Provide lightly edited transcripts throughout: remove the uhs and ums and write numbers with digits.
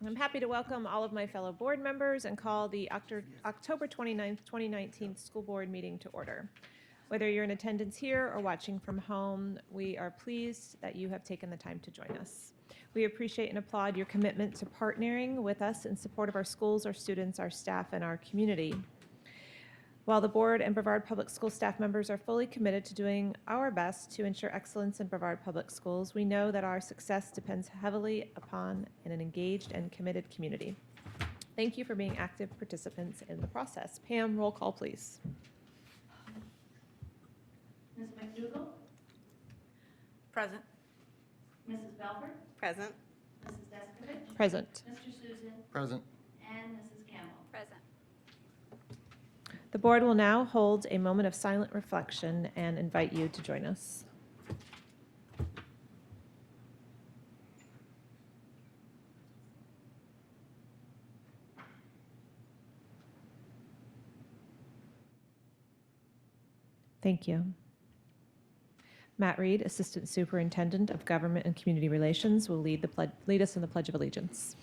I'm happy to welcome all of my fellow board members and call the October 29th, 2019 school board meeting to order. Whether you're in attendance here or watching from home, we are pleased that you have taken the time to join us. We appreciate and applaud your commitment to partnering with us in support of our schools, our students, our staff, and our community. While the board and Brevard Public School staff members are fully committed to doing our best to ensure excellence in Brevard Public Schools, we know that our success depends heavily upon an engaged and committed community. Thank you for being active participants in the process. Pam, roll call, please. Ms. McDougall? Present. Mrs. Belford? Present. Mrs. Descovich? Present. Mr. Susin? Present. And Mrs. Campbell? Present. The board will now hold a moment of silent reflection and invite you to join us. Thank you. Matt Reed, Assistant Superintendent of Government and Community Relations, will lead us in the Pledge of Allegiance.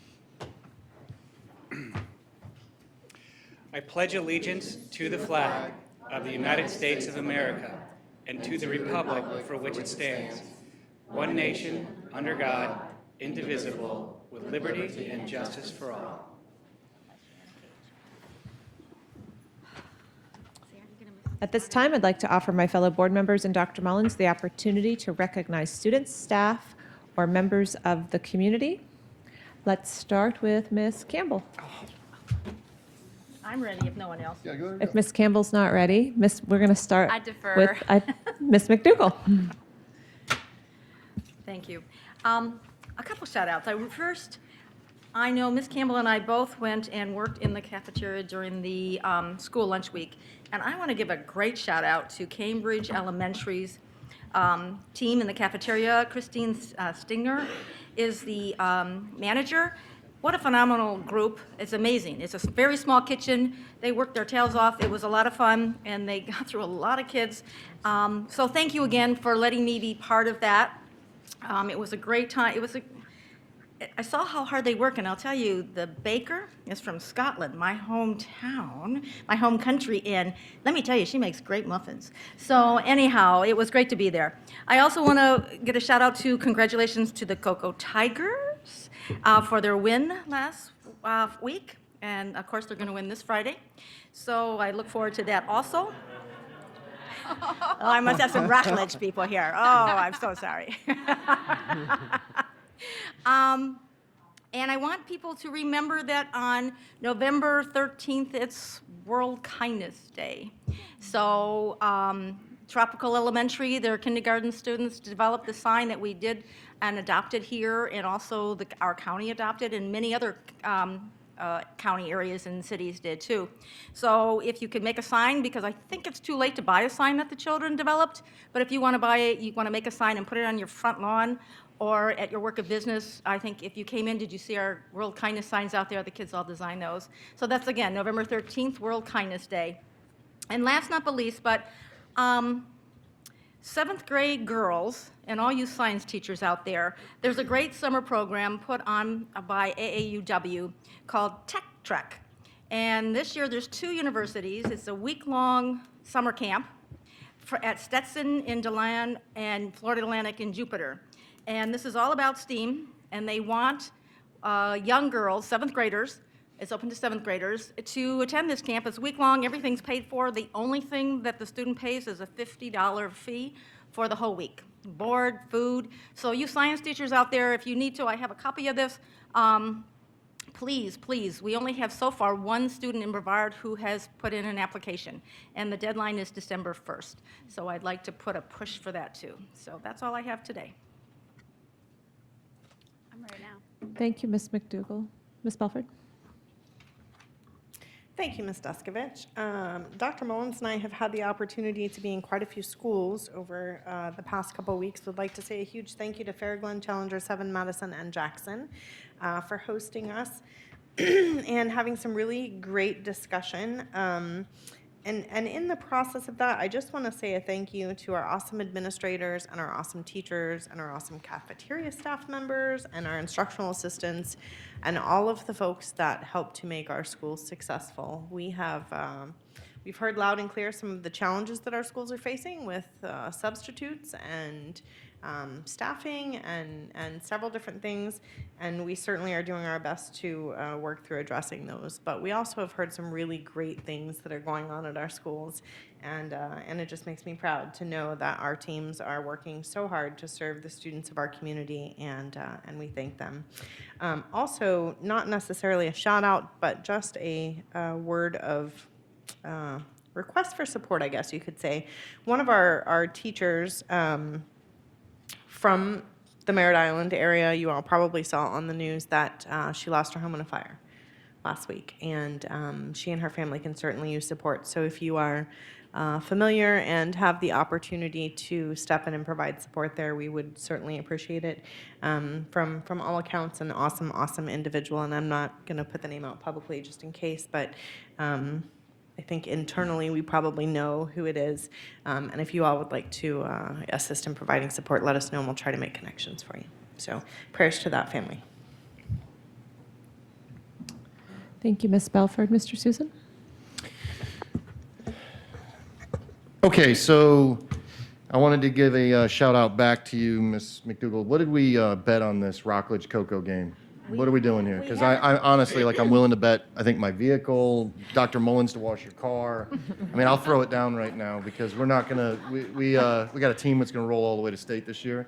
I pledge allegiance to the flag of the United States of America and to the republic for which it stands, one nation, under God, indivisible, with liberty and justice for all. At this time, I'd like to offer my fellow board members and Dr. Mullins the opportunity to recognize students, staff, or members of the community. Let's start with Ms. Campbell. I'm ready if no one else. Yeah, go If Ms. Campbell's not ready, we're going to start I defer. with Ms. McDougall. Thank you. A couple shout outs. I know Ms. Campbell and I both went and worked in the cafeteria during the school lunch week. And I want to give a great shout out to Cambridge Elementary's team in the cafeteria. Christine Stinger is the manager. What a phenomenal group. It's amazing. It's a very small kitchen. They worked their tails off. It was a lot of fun, and they got through a lot of kids. So thank you again for letting me be part of that. It was a great time. I saw how hard they work, and I'll tell you, the baker is from Scotland, my hometown, my home country, and let me tell you, she makes great muffins. So anyhow, it was great to be there. I also want to get a shout out to congratulations to the Cocoa Tigers for their win last week, and of course they're going to win this Friday. So I look forward to that also. Oh, I must have some Rockledge people here. Oh, I'm so sorry. And I want people to remember that on November 13th, it's World Kindness Day. So Tropical Elementary, their kindergarten students developed the sign that we did and adopted here, and also our county adopted, and many other county areas and cities did too. So if you could make a sign, because I think it's too late to buy a sign that the children developed, but if you want to buy it, you want to make a sign and put it on your front lawn or at your work of business. I think if you came in, did you see our World Kindness signs out there? The kids all designed those. So that's, again, November 13th, World Kindness Day. And last not but least, but 7th grade girls, and all you science teachers out there, there's a great summer program put on by AAUW called Tech Trek. And this year there's 2 universities. It's a week-long summer camp at Stetson in DeLand and Florida Atlantic in Jupiter. And this is all about STEAM, and they want young girls, 7th graders, it's open to 7th graders, to attend this camp. It's week-long, everything's paid for. The only thing that the student pays is a $50 fee for the whole week. Board, food. So you science teachers out there, if you need to, I have a copy of this. Please, please, we only have so far 1 student in Brevard who has put in an application, and the deadline is December 1st. So I'd like to put a push for that too. So that's all I have today. I'm ready now. Thank you, Ms. McDougall. Ms. Belford? Thank you, Ms. Descovich. Dr. Mullins and I have had the opportunity to be in quite a few schools over the past couple of weeks. Would like to say a huge thank you to Fair Glen, Challenger 7, Madison, and Jackson for hosting us and having some really great discussion. And in the process of that, I just want to say a thank you to our awesome administrators and our awesome teachers and our awesome cafeteria staff members and our instructional assistants and all of the folks that help to make our schools successful. We've heard loud and clear some of the challenges that our schools are facing with substitutes and staffing and several different things, and we certainly are doing our best to work through addressing those. But we also have heard some really great things that are going on at our schools, and it just makes me proud to know that our teams are working so hard to serve the students of our community, and we thank them. Also, not necessarily a shout out, but just a word of request for support, I guess you could say. One of our teachers from the Merritt Island area, you all probably saw on the news that she lost her home in a fire last week, and she and her family can certainly use support. So if you are familiar and have the opportunity to step in and provide support there, we would certainly appreciate it. From all accounts, an awesome individual, and I'm not going to put the name out publicly just in case, but I think internally we probably know who it is. And if you all would like to assist in providing support, let us know and we'll try to make connections for you. So prayers to that family. Thank you, Ms. Belford. Mr. Susin? Okay, so I wanted to give a shout out back to you, Ms. McDougall. What did we bet on this Rockledge Cocoa game? What are we doing here? Because I honestly, like, I'm willing to bet, I think my vehicle, Dr. Mullins to wash your car. I mean, I'll throw it down right now because we're not going to, we got a team that's going to roll all the way to state this year.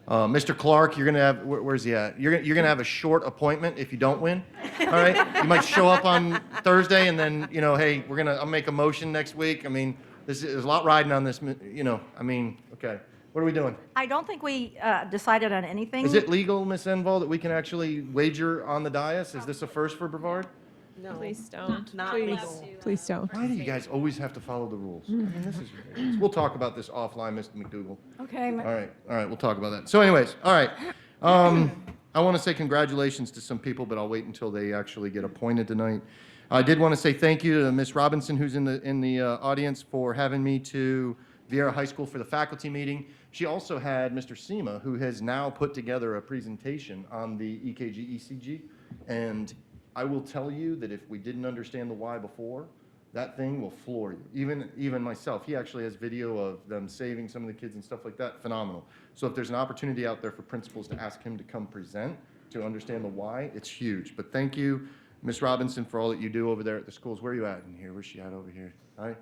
Mr. Clark, you're going to have, where's he at? You're going to have a short appointment if you don't win. All right? You might show up on Thursday and then, you know, hey, I'll make a motion next week. I mean, there's a lot riding on this, you know, I mean, okay. What are we doing? I don't think we decided on anything. Is it legal, Ms. Enval, that we can actually wager on the dais? Is this a first for Brevard? No, Please don't. not Please, legal. please don't. Why do you guys always have to follow the rules? I mean, this is ridiculous. We'll talk about this offline, Mr. McDougall. Okay. All right, we'll talk about that. So anyways, all right. I want to say congratulations to some people, but I'll wait until they actually get appointed tonight. I did want to say thank you to Ms. Robinson, who's in the audience, for having me to Vieira High School for the faculty meeting. She also had Mr. Seema, who has now put together a presentation on the EKG, ECG, and I will tell you that if we didn't understand the why before, that thing will floor you. Even myself, he actually has video of them saving some of the kids and stuff like that. Phenomenal. So if there's an opportunity out there for principals to ask him to come present to understand the why, it's huge. But thank you, Ms. Robinson, for all that you do over there at the schools. Where are you at in here? Where's she at over here? Hi.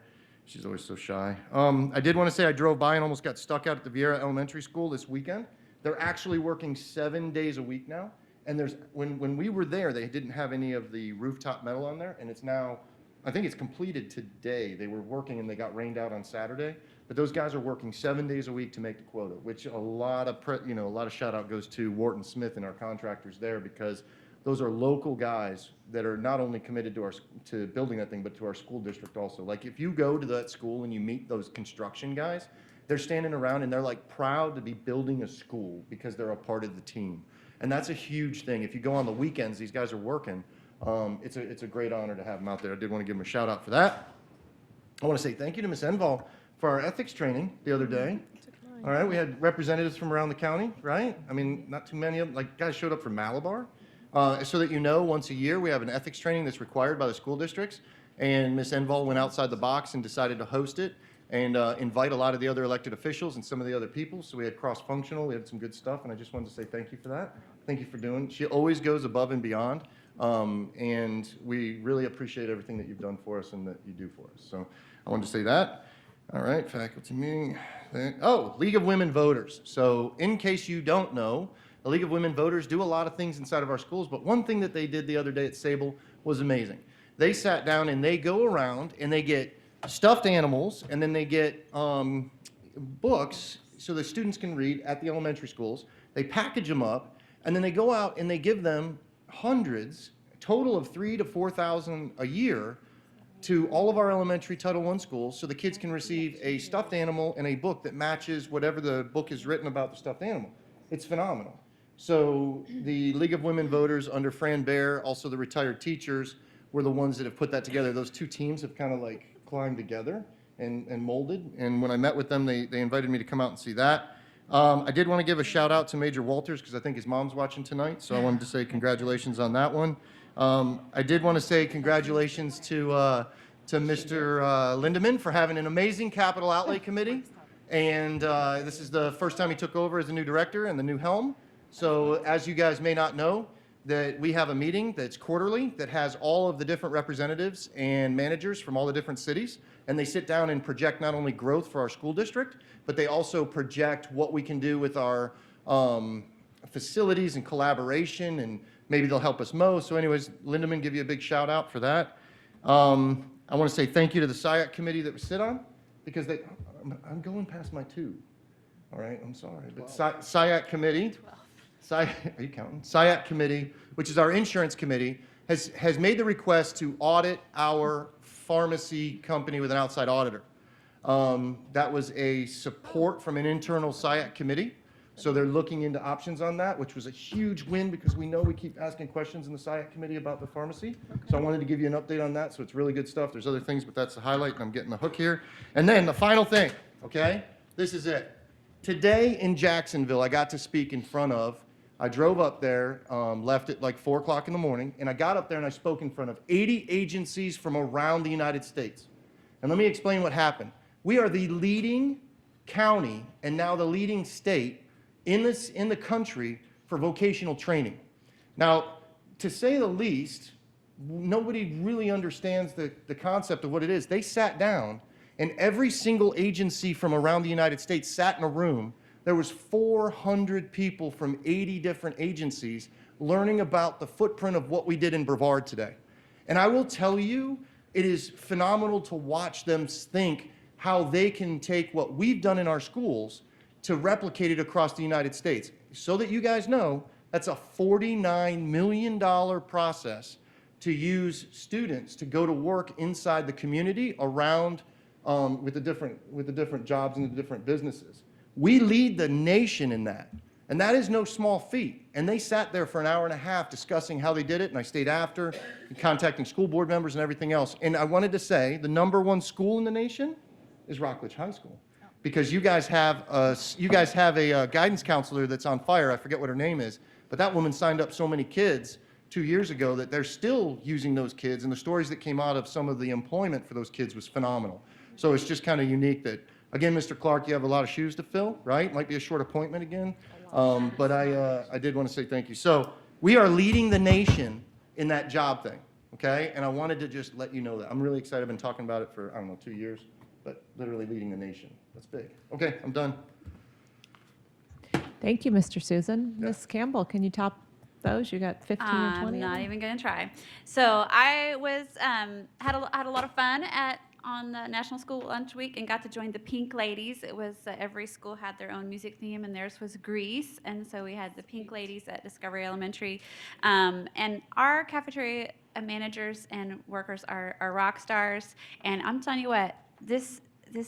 She's always so shy. I did want to say I drove by and almost got stuck out at the Vieira Elementary School this weekend. They're actually working 7 days a week now. And when we were there, they didn't have any of the rooftop metal on there, and it's now, I think it's completed today. They were working and they got rained out on Saturday. But those guys are working 7 days a week to make the quota, which a lot of shout out goes to Wharton Smith and our contractors there, because those are local guys that are not only committed to building that thing, but to our school district also. Like, if you go to that school and you meet those construction guys, they're standing around and they're like proud to be building a school because they're a part of the team. And that's a huge thing. If you go on the weekends, these guys are working. It's a great honor to have them out there. I did want to give them a shout out for that. I want to say thank you to Ms. Enval for our ethics training the other day. All right, we had representatives from around the county, right? I mean, not too many of them. Like, guys showed up from Malabar. So that you know, once a year we have an ethics training that's required by the school districts, and Ms. Enval went outside the box and decided to host it and invite a lot of the other elected officials and some of the other people. So we had cross-functional, we had some good stuff, and I just wanted to say thank you for that. Thank you for doing. She always goes above and beyond, and we really appreciate everything that you've done for us and that you do for us. So I wanted to say that. All right, faculty meeting. Oh, League of Women Voters. So in case you don't know, the League of Women Voters do a lot of things inside of our schools, but one thing that they did the other day at Sable was amazing. They sat down and they go around and they get stuffed animals, and then they get books so the students can read at the elementary schools. They package them up, and then they go out and they give them hundreds, a total of 3,000 to 4,000 a year, to all of our elementary Title I schools, so the kids can receive a stuffed animal and a book that matches whatever the book is written about the stuffed animal. It's phenomenal. So the League of Women Voters under Fran Baer, also the retired teachers, were the ones that have put that together. Those two teams have kind of like climbed together and molded. And when I met with them, they invited me to come out and see that. I did want to give a shout out to Major Walters because I think his mom's watching tonight, so I wanted to say congratulations on that one. I did want to say congratulations to Mr. Lindemann for having an amazing capital outlay committee. And this is the first time he took over as the new director and the new helm. So as you guys may not know, that we have a meeting that's quarterly that has all of the different representatives and managers from all the different cities. And they sit down and project not only growth for our school district, but they also project what we can do with our facilities and collaboration, and maybe they'll help us mow. So anyways, Lindemann, give you a big shout out for that. I want to say thank you to the SIAC committee that we sit on, because I'm going past my 2. All right, I'm sorry. But SIAC committee, are you counting? SIAC committee, which is our insurance committee, has made the request to audit our pharmacy company with an outside auditor. That was a support from an internal SIAC committee. So they're looking into options on that, which was a huge win because we know we keep asking questions in the SIAC committee about the pharmacy. Okay. So I wanted to give you an update on that. So it's really good stuff. There's other things, but that's the highlight, and I'm getting the hook here. And then the final thing, okay? This is it. Today in Jacksonville, I got to speak in front of, I drove up there, left at like 4 o'clock in the morning, and I got up there and I spoke in front of 80 agencies from around the United States. And let me explain what happened. We are the leading county and now the leading state in the country for vocational training. Now, to say the least, nobody really understands the concept of what it is. They sat down, and every single agency from around the United States sat in a room. There was 400 people from 80 different agencies learning about the footprint of what we did in Brevard today. And I will tell you, it is phenomenal to watch them think how they can take what we've done in our schools to replicate it across the United States. So that you guys know, that's a $49 million process to use students to go to work inside the community around with the different jobs and the different businesses. We lead the nation in that, and that is no small feat. And they sat there for an hour and a half discussing how they did it, and I stayed after, contacting school board members and everything else. And I wanted to say the #1 school in the nation is Rockledge High School. Because you guys have a guidance counselor that's on fire. I forget what her name is, but that woman signed up so many kids 2 years ago that they're still using those kids, and the stories that came out of some of the employment for those kids was phenomenal. So it's just kind of unique that, again, Mr. Clark, you have a lot of shoes to fill, right? Might be a short appointment again, but I did want to say thank you. So we are leading the nation in that job thing, okay? And I wanted to just let you know that. I'm really excited. I've been talking about it for, 2 years, but literally leading the nation. That's big. Okay, I'm done. Thank you, Mr. Susan. Yeah. Ms. Campbell, can you top those? You got 15 or 20? I'm not even going to try. So I was had a lot of fun on the National School Lunch Week and got to join the Pink Ladies. It was every school had their own music theme, and theirs was Grease. And so we had the Pink Ladies at Discovery Elementary. And our cafeteria managers and workers are rock stars. And I'm telling you what, this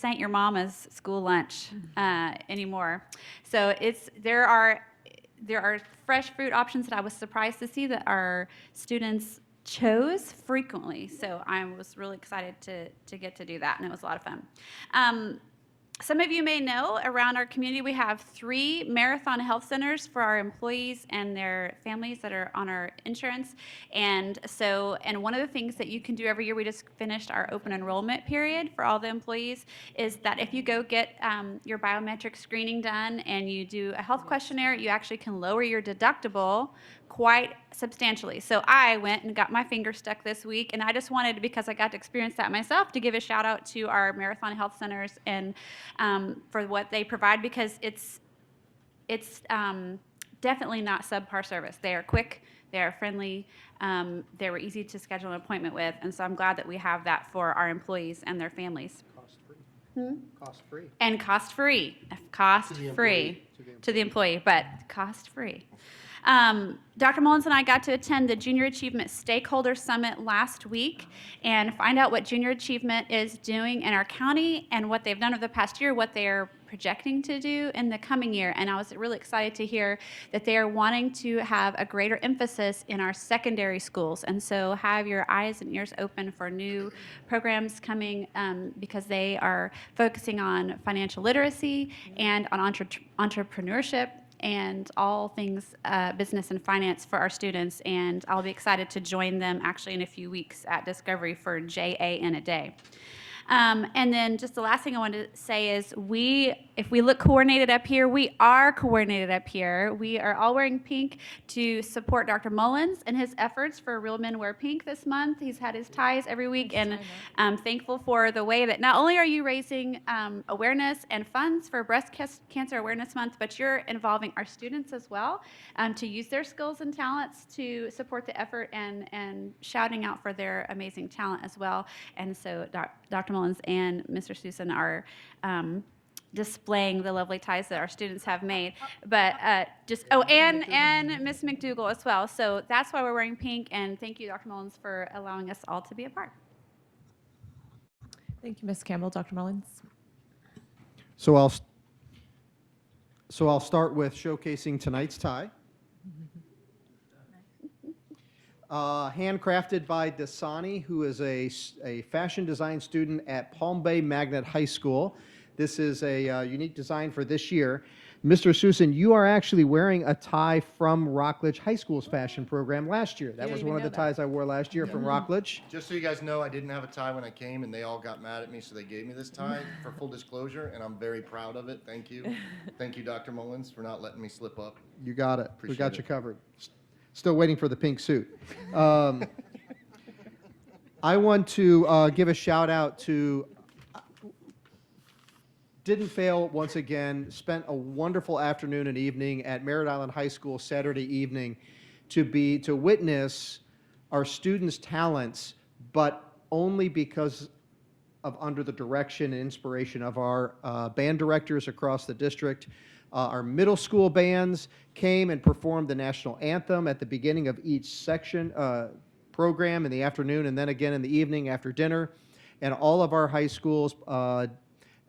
ain't your mama's school lunch anymore. So there are fresh fruit options that I was surprised to see that our students chose frequently. So I was really excited to get to do that, and it was a lot of fun. Some of you may know around our community we have 3 marathon health centers for our employees and their families that are on our insurance. And one of the things that you can do every year, we just finished our open enrollment period for all the employees, is that if you go get your biometric screening done and you do a health questionnaire, you actually can lower your deductible quite substantially. So I went and got my finger stuck this week, and I just wanted, because I got to experience that myself, to give a shout out to our Marathon Health Centers and for what they provide, because it's definitely not subpar service. They are quick, they are friendly, they were easy to schedule an appointment with, and so I'm glad that we have that for our employees and their families. Cost-free. And cost-free. Cost-free to the employee, but cost-free. Dr. Mullins and I got to attend the Junior Achievement Stakeholder Summit last week and find out what junior achievement is doing in our county and what they've done over the past year, what they are projecting to do in the coming year. And I was really excited to hear that they are wanting to have a greater emphasis in our secondary schools. And so have your eyes and ears open for new programs coming because they are focusing on financial literacy and on entrepreneurship and all things business and finance for our students. And I'll be excited to join them actually in a few weeks at Discovery for JA in a day. And then just the last thing I wanted to say is if we look coordinated up here, we are coordinated up here. We are all wearing pink to support Dr. Mullins and his efforts for Real Men Wear Pink this month. He's had his ties every week, and I'm thankful for the way that not only are you raising awareness and funds for Breast Cancer Awareness Month, but you're involving our students as well to use their skills and talents to support the effort and shouting out for their amazing talent as well. And so Dr. Mullins and Mr. Susin are displaying the lovely ties that our students have made. But and Miss McDougall as well. So that's why we're wearing pink. And thank you, Dr. Mullins, for allowing us all to be a part. Thank you, Ms. Campbell. Dr. Mullins. So I'll start with showcasing tonight's tie. Handcrafted by Dasani, who is a fashion design student at Palm Bay Magnet High School. This is a unique design for this year. Mr. Susin, you are actually wearing a tie from Rockledge High School's fashion program last year. That was one of the ties I wore last year from Rockledge. Just so you guys know, I didn't have a tie when I came, and they all got mad at me, so they gave me this tie for full disclosure, and I'm very proud of it. Thank you. Thank you, Dr. Mullins, for not letting me slip up. You got it. We got Appreciate you it. covered. Still waiting for the pink suit. I want to give a shout out to Didn't Fail once again. Spent a wonderful afternoon and evening at Merritt Island High School Saturday evening to witness our students' talents, but only because of under the direction and inspiration of our band directors across the district. Our middle school bands came and performed the national anthem at the beginning of each section program in the afternoon, and then again in the evening after dinner. And all of our high schools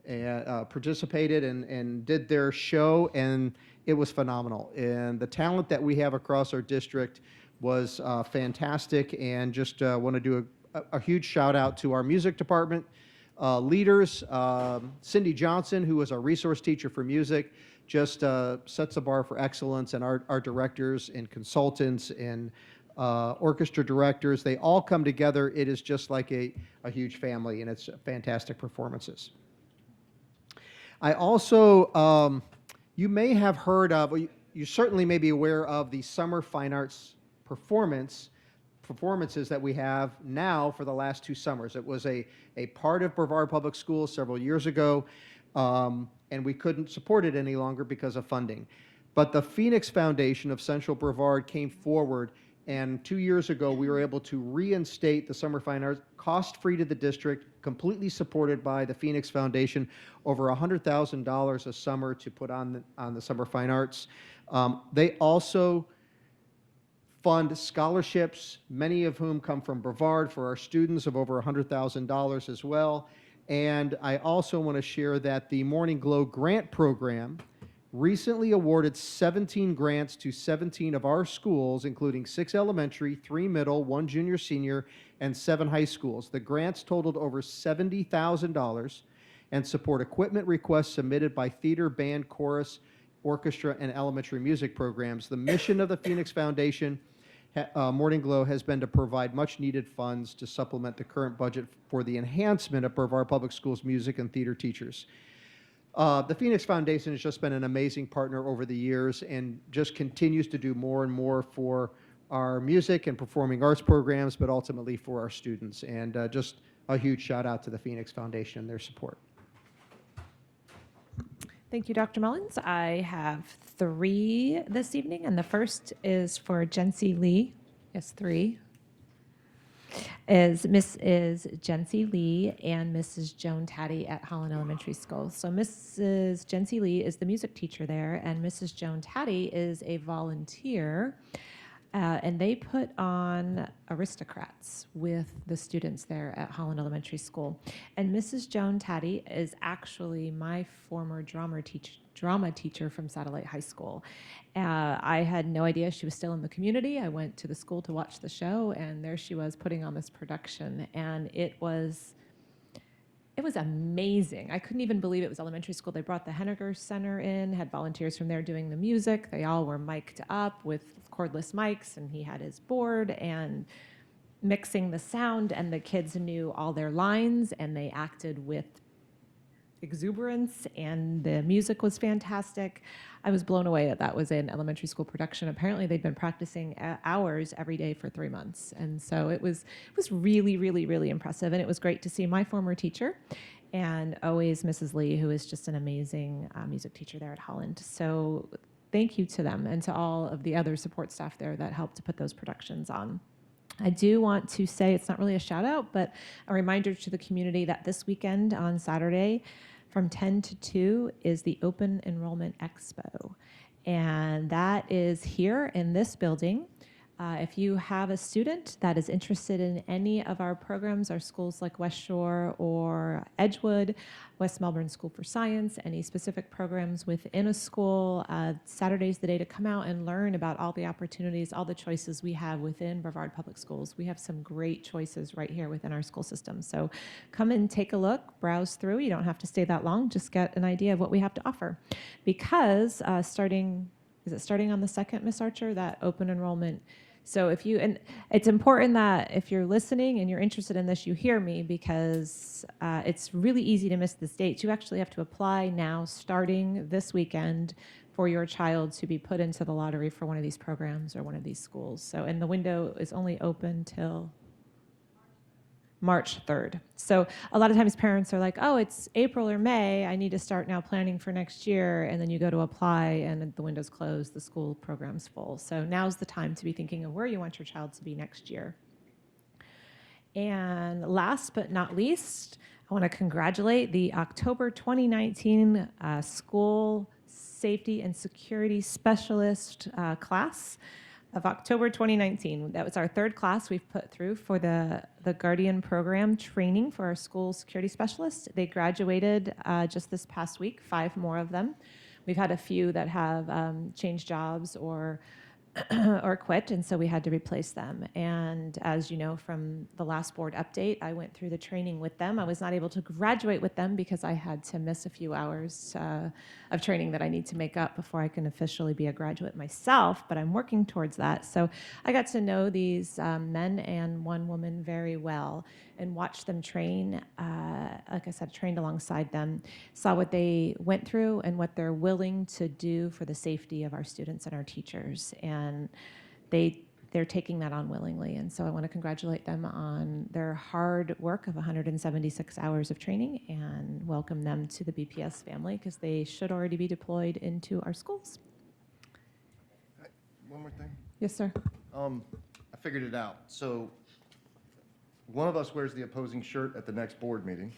participated and did their show, and it was phenomenal. And the talent that we have across our district was fantastic, and just want to do a huge shout out to our music department leaders. Cindy Johnson, who was our resource teacher for music, just sets the bar for excellence, and our directors and consultants and orchestra directors, they all come together. It is just like a huge family, and it's fantastic performances. I also, you may have heard of, you certainly may be aware of the Summer Fine Arts performances that we have now for the last 2 summers. It was a part of Brevard Public Schools several years ago, and we couldn't support it any longer because of funding. But the Phoenix Foundation of Central Brevard came forward, and 2 years ago we were able to reinstate the Summer Fine Arts, cost-free to the district, completely supported by the Phoenix Foundation, over $100,000 a summer to put on the Summer Fine Arts. They also fund scholarships, many of whom come from Brevard, for our students of over $100,000 as well. And I also want to share that the Morning Glow Grant Program recently awarded 17 grants to 17 of our schools, including 6 elementary, 3 middle, 1 junior senior, and 7 high schools. The grants totaled over $70,000 and support equipment requests submitted by theater, band, chorus, orchestra, and elementary music programs. The mission of the Phoenix Foundation Morning Glow has been to provide much-needed funds to supplement the current budget for the enhancement of Brevard Public Schools music and theater teachers. The Phoenix Foundation has just been an amazing partner over the years and just continues to do more and more for our music and performing arts programs, but ultimately for our students. And just a huge shout out to the Phoenix Foundation and their support. Thank you, Dr. Mullins. I have 3 this evening, and the first is for Jency Lee. Yes, 3. is Mrs. Jency Lee and Mrs. Joan Taddy at Holland Elementary School. So Mrs. Jency Lee is the music teacher there, and Mrs. Joan Taddy is a volunteer. And they put on Aristocrats with the students there at Holland Elementary School. And Mrs. Joan Taddy is actually my former drama teacher from Satellite High School. I had no idea she was still in the community. I went to the school to watch the show, and there she was putting on this production. And it was amazing. I couldn't even believe it was elementary school. They brought the Henniger Center in, had volunteers from there doing the music. They all were mic'd up with cordless mics, and he had his board and mixing the sound, and the kids knew all their lines, and they acted with exuberance, and the music was fantastic. I was blown away that was an elementary school production. Apparently they'd been practicing hours every day for 3 months. And so it was really, really, really impressive. And it was great to see my former teacher and always Mrs. Lee, who is just an amazing music teacher there at Holland. So thank you to them and to all of the other support staff there that helped to put those productions on. I do want to say, it's not really a shout out, but a reminder to the community that this weekend on Saturday from 10 to 2 is the Open Enrollment Expo. And that is here in this building. If you have a student that is interested in any of our programs, our schools like West Shore or Edgewood, West Melbourne School for Science, any specific programs within a school, Saturday's the day to come out and learn about all the opportunities, all the choices we have within Brevard Public Schools. We have some great choices right here within our school system. So come and take a look, browse through. You don't have to stay that long, just get an idea of what we have to offer. Because starting on the 2nd, Ms. Archer, that open enrollment. So and it's important that if you're listening and you're interested in this, you hear me, because it's really easy to miss this date. You actually have to apply now, starting this weekend, for your child to be put into the lottery for one of these programs or one of these schools. So, and the window is only open till March 3rd. So a lot of times parents are like, oh, it's April or May, I need to start now planning for next year, and then you go to apply and the window's closed, the school program's full. So now's the time to be thinking of where you want your child to be next year. And last but not least, I want to congratulate the October 2019 School Safety and Security Specialist class of October 2019. That was our 3rd class we've put through for the Guardian Program training for our school security specialists. They graduated just this past week, 5 more of them. We've had a few that have changed jobs or quit, and so we had to replace them. And as you know from the last board update, I went through the training with them. I was not able to graduate with them because I had to miss a few hours of training that I need to make up before I can officially be a graduate myself, but I'm working towards that. So I got to know these men and one woman very well and watched them train. Like I said, trained alongside them, saw what they went through and what they're willing to do for the safety of our students and our teachers. And they're taking that on willingly. And so I want to congratulate them on their hard work of 176 hours of training and welcome them to the BPS family, because they should already be deployed into our schools. One more thing. Yes, sir. I figured it out. So one of us wears the opposing shirt at the next board meeting.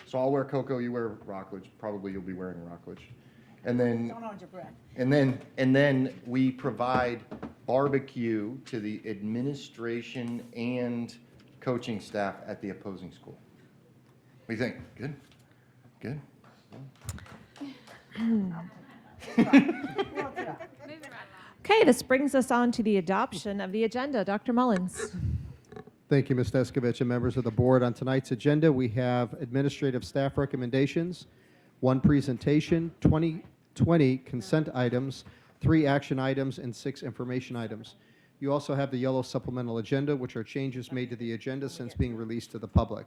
So I'll wear Cocoa, you wear Rockledge. Probably you'll be wearing Rockledge. And then, Don't hold your breath. and then we provide barbecue to the administration and coaching staff at the opposing school. What do you think? Good? Good? Okay, this brings us on to the adoption of the agenda. Dr. Mullins. Thank you, Ms. Descovich, and members of the board. On tonight's agenda, we have administrative staff recommendations, 1 presentation, 20 consent items, 3 action items, and 6 information items. You also have the yellow supplemental agenda, which are changes made to the agenda since being released to the public.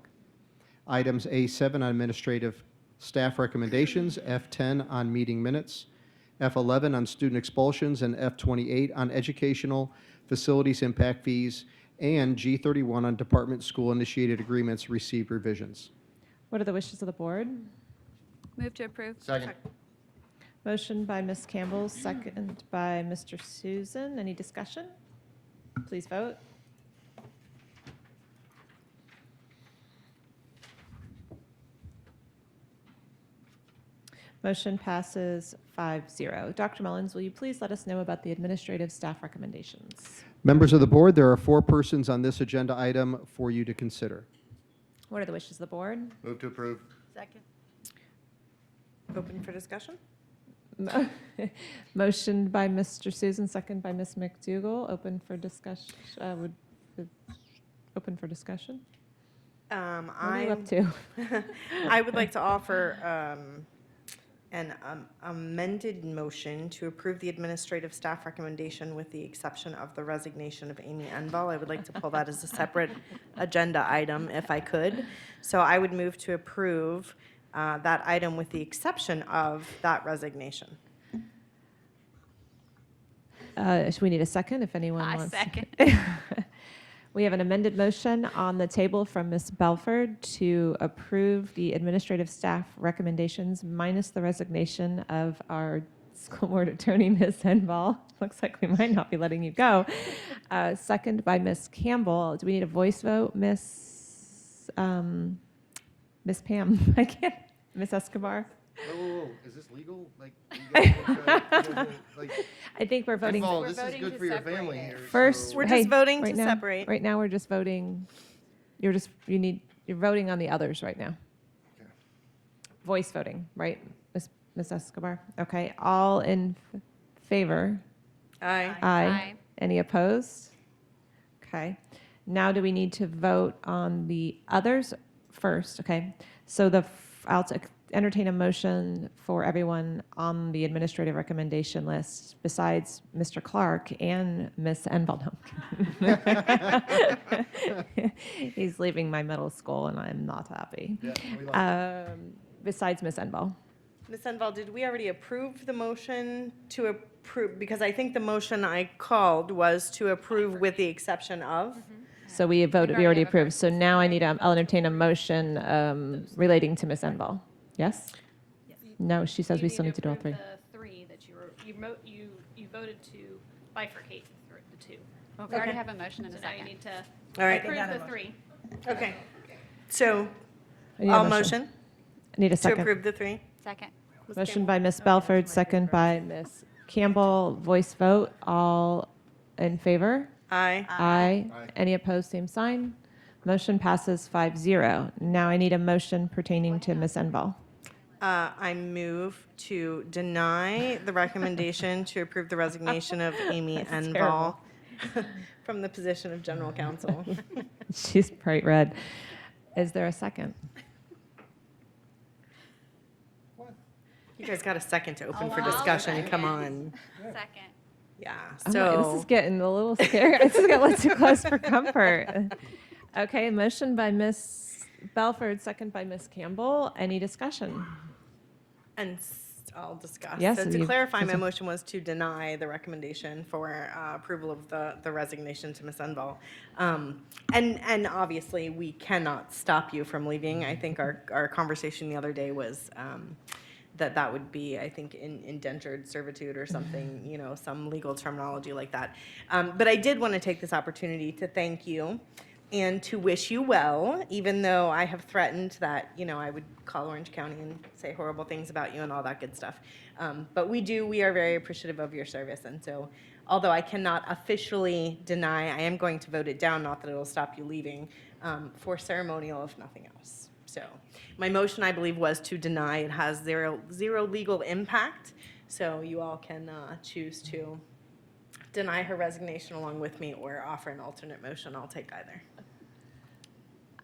Items A7 on administrative staff recommendations, F10 on meeting minutes, F11 on student expulsions, and F28 on educational facilities impact fees, and G31 on department school-initiated agreements received revisions. What are the wishes of the board? Move to approve. Second. Motion by Ms. Campbell, second by Mr. Susin. Any discussion? Please vote. Motion passes 5-0. Dr. Mullins, will you please let us know about the administrative staff recommendations? Members of the board, there are 4 persons on this agenda item for you to consider. What are the wishes of the board? Move to approve. Second. Open for discussion? Motion by Mr. Susan, second by Ms. McDougall. Open for discussion. Open for discussion. What are you up to? I would like to offer an amended motion to approve the administrative staff recommendation with the exception of the resignation of Amy Enval. I would like to pull that as a separate agenda item if I could. So I would move to approve that item with the exception of that resignation. We need a second if anyone I wants. second. We have an amended motion on the table from Ms. Belford to approve the administrative staff recommendations minus the resignation of our school board attorney, Ms. Enval. Looks like we might not be letting you go. Second by Ms. Campbell. Do we need a voice vote, Miss Pam? I can't. Miss Escobar? Whoa, is this legal? Like, I think we're voting. This is good for your family here. First, We're hey, just voting right to now- separate. Right now, we're just voting. You're voting on the others right now. Okay. Voice voting, right, Ms. Escobar? Okay, all in favor? Aye. Aye. Any opposed? Okay. Now do we need to vote on the others first? Okay. So I'll entertain a motion for everyone on the administrative recommendation list besides Mr. Clark and Miss Enval. He's leaving my middle school and I'm not happy. Yeah, we like it. Besides Miss Enval. Ms. Enval, did we already approve the motion to approve? Because I think the motion I called was to approve with the exception of. So we voted, we already already have a approved. So now I need, I'll entertain a motion relating to Miss Enval. Yes? No, she says we still need to do all 3. The 3 that you voted to bifurcate the 2. We already have a motion and a So now you second. need to All right. approve the 3. Okay. So, I need a all motion I need a to second. approve the 3? Second. Motion by Miss Belford, second by Miss Campbell. Voice vote. All in favor? Aye. Aye. Aye. Any opposed, same sign. Motion passes 5-0. Now I need a motion pertaining to Miss Enval. I move to deny the recommendation to approve the resignation of Amy That's Enval from the position of general counsel. She's bright red. Is there a second? You guys got a second to open for I'll discussion. second. Come on. Second. Yeah. Oh my- So this is getting a little scary. This is getting a little too close for comfort. Okay, motion by Miss Belford, second by Miss Campbell. Any discussion? And I'll discuss. Yes, So to you- clarify, my so- motion was to deny the recommendation for approval of the resignation to Ms. Enval. And obviously, we cannot stop you from leaving. I think our conversation the other day was that would be, I think, indentured servitude or something, some legal terminology like that. But I did want to take this opportunity to thank you and to wish you well, even though I have threatened that, I would call Orange County and say horrible things about you and all that good stuff. But we are very appreciative of your service. And so, although I cannot officially deny, I am going to vote it down, not that it'll stop you leaving, for ceremonial, if nothing else. So my motion, I believe, was to deny. It has zero legal impact. So you all can choose to deny her resignation along with me or offer an alternate motion. I'll take either.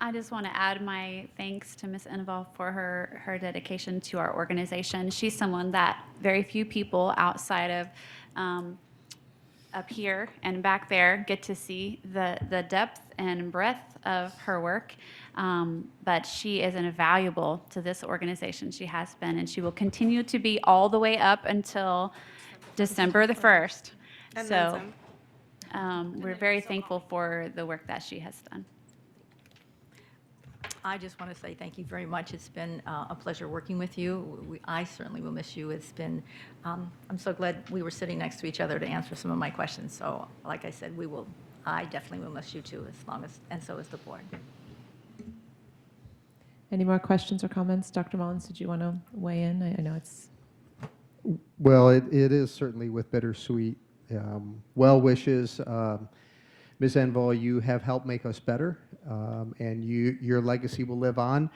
I just want to add my thanks to Ms. Enval for her dedication to our organization. She's someone that very few people outside of up here and back there get to see the depth and breadth of her work. But she is invaluable to this organization. She has been, and she will continue to be all the way up until December the 1st. And So then some. we're very thankful for the work that she has done. I just want to say thank you very much. It's been a pleasure working with you. I certainly will miss you. It's been, I'm so glad we were sitting next to each other to answer some of my questions. So like I said, I definitely will miss you too, and so is the board. Any more questions or comments? Dr. Mullins, did you want to weigh in? I know it's Well, it is certainly with bittersweet. Well wishes. Ms. Enval, you have helped make us better, and your legacy will live on.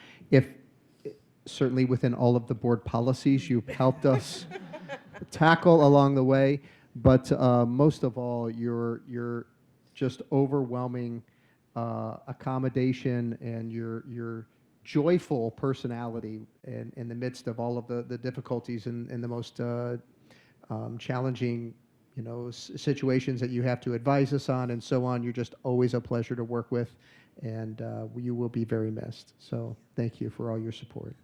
Certainly within all of the board policies, you've helped us tackle along the way, but most of all, your just overwhelming accommodation and your joyful personality in the midst of all of the difficulties and the most challenging, situations that you have to advise us on and so on. You're just always a pleasure to work with, and you will be very missed. So thank you for all your support.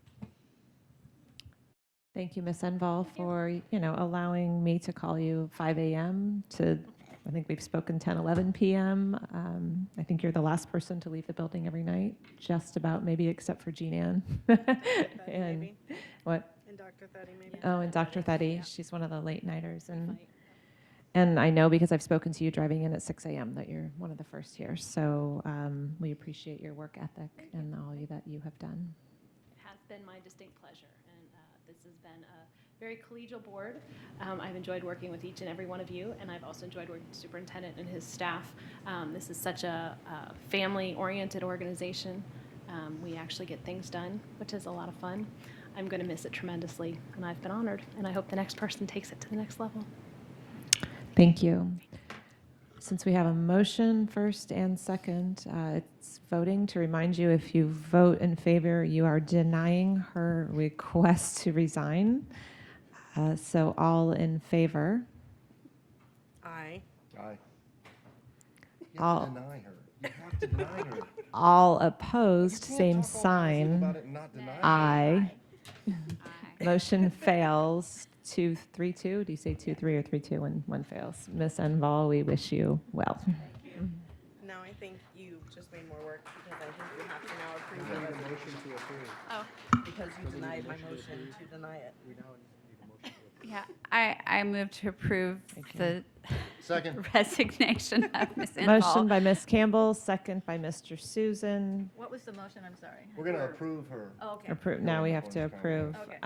Thank you, Ms. Enval, for, allowing me to call you 5 a.m. to, I think we've spoken 10, 11 p.m. I think you're the last person to leave the building every night, just about, maybe except for Jean Ann. And maybe. what? And Dr. Theddy, maybe. Oh, and Dr. Theddy, she's one of the late nighters. And I know because I've spoken to you driving in at 6 a.m. that you're one of the first here. So we appreciate your work ethic and all that you have done. It has been my distinct pleasure, and this has been a very collegial board. I've enjoyed working with each and every one of you, and I've also enjoyed working with the superintendent and his staff. This is such a family-oriented organization. We actually get things done, which is a lot of fun. I'm going to miss it tremendously, and I've been honored, and I hope the next person takes it to the next level. Thank you. Since we have a motion first and second, it's voting. To remind you, if you vote in favor, you are denying her request to resign. So all in favor? Aye. Aye. You All- have to deny her. You have to deny her. All opposed, You same can't talk all positive sign. about it and not deny it. Aye. Motion fails. 2-3-2. Do you say 2-3 or 3-2 when one fails? Ms. Enval, we wish you well. No, I think you just made more work because I think you have to now approve the resolution. Oh, Because you denied my motion to deny it. Yeah, I move to approve the Second. resignation of Ms. Motion Inval. by Ms. Campbell, second by Mr. Susan. What was the motion? I'm sorry. We're going to approve her. Oh, okay. Now we have to approve. Okay.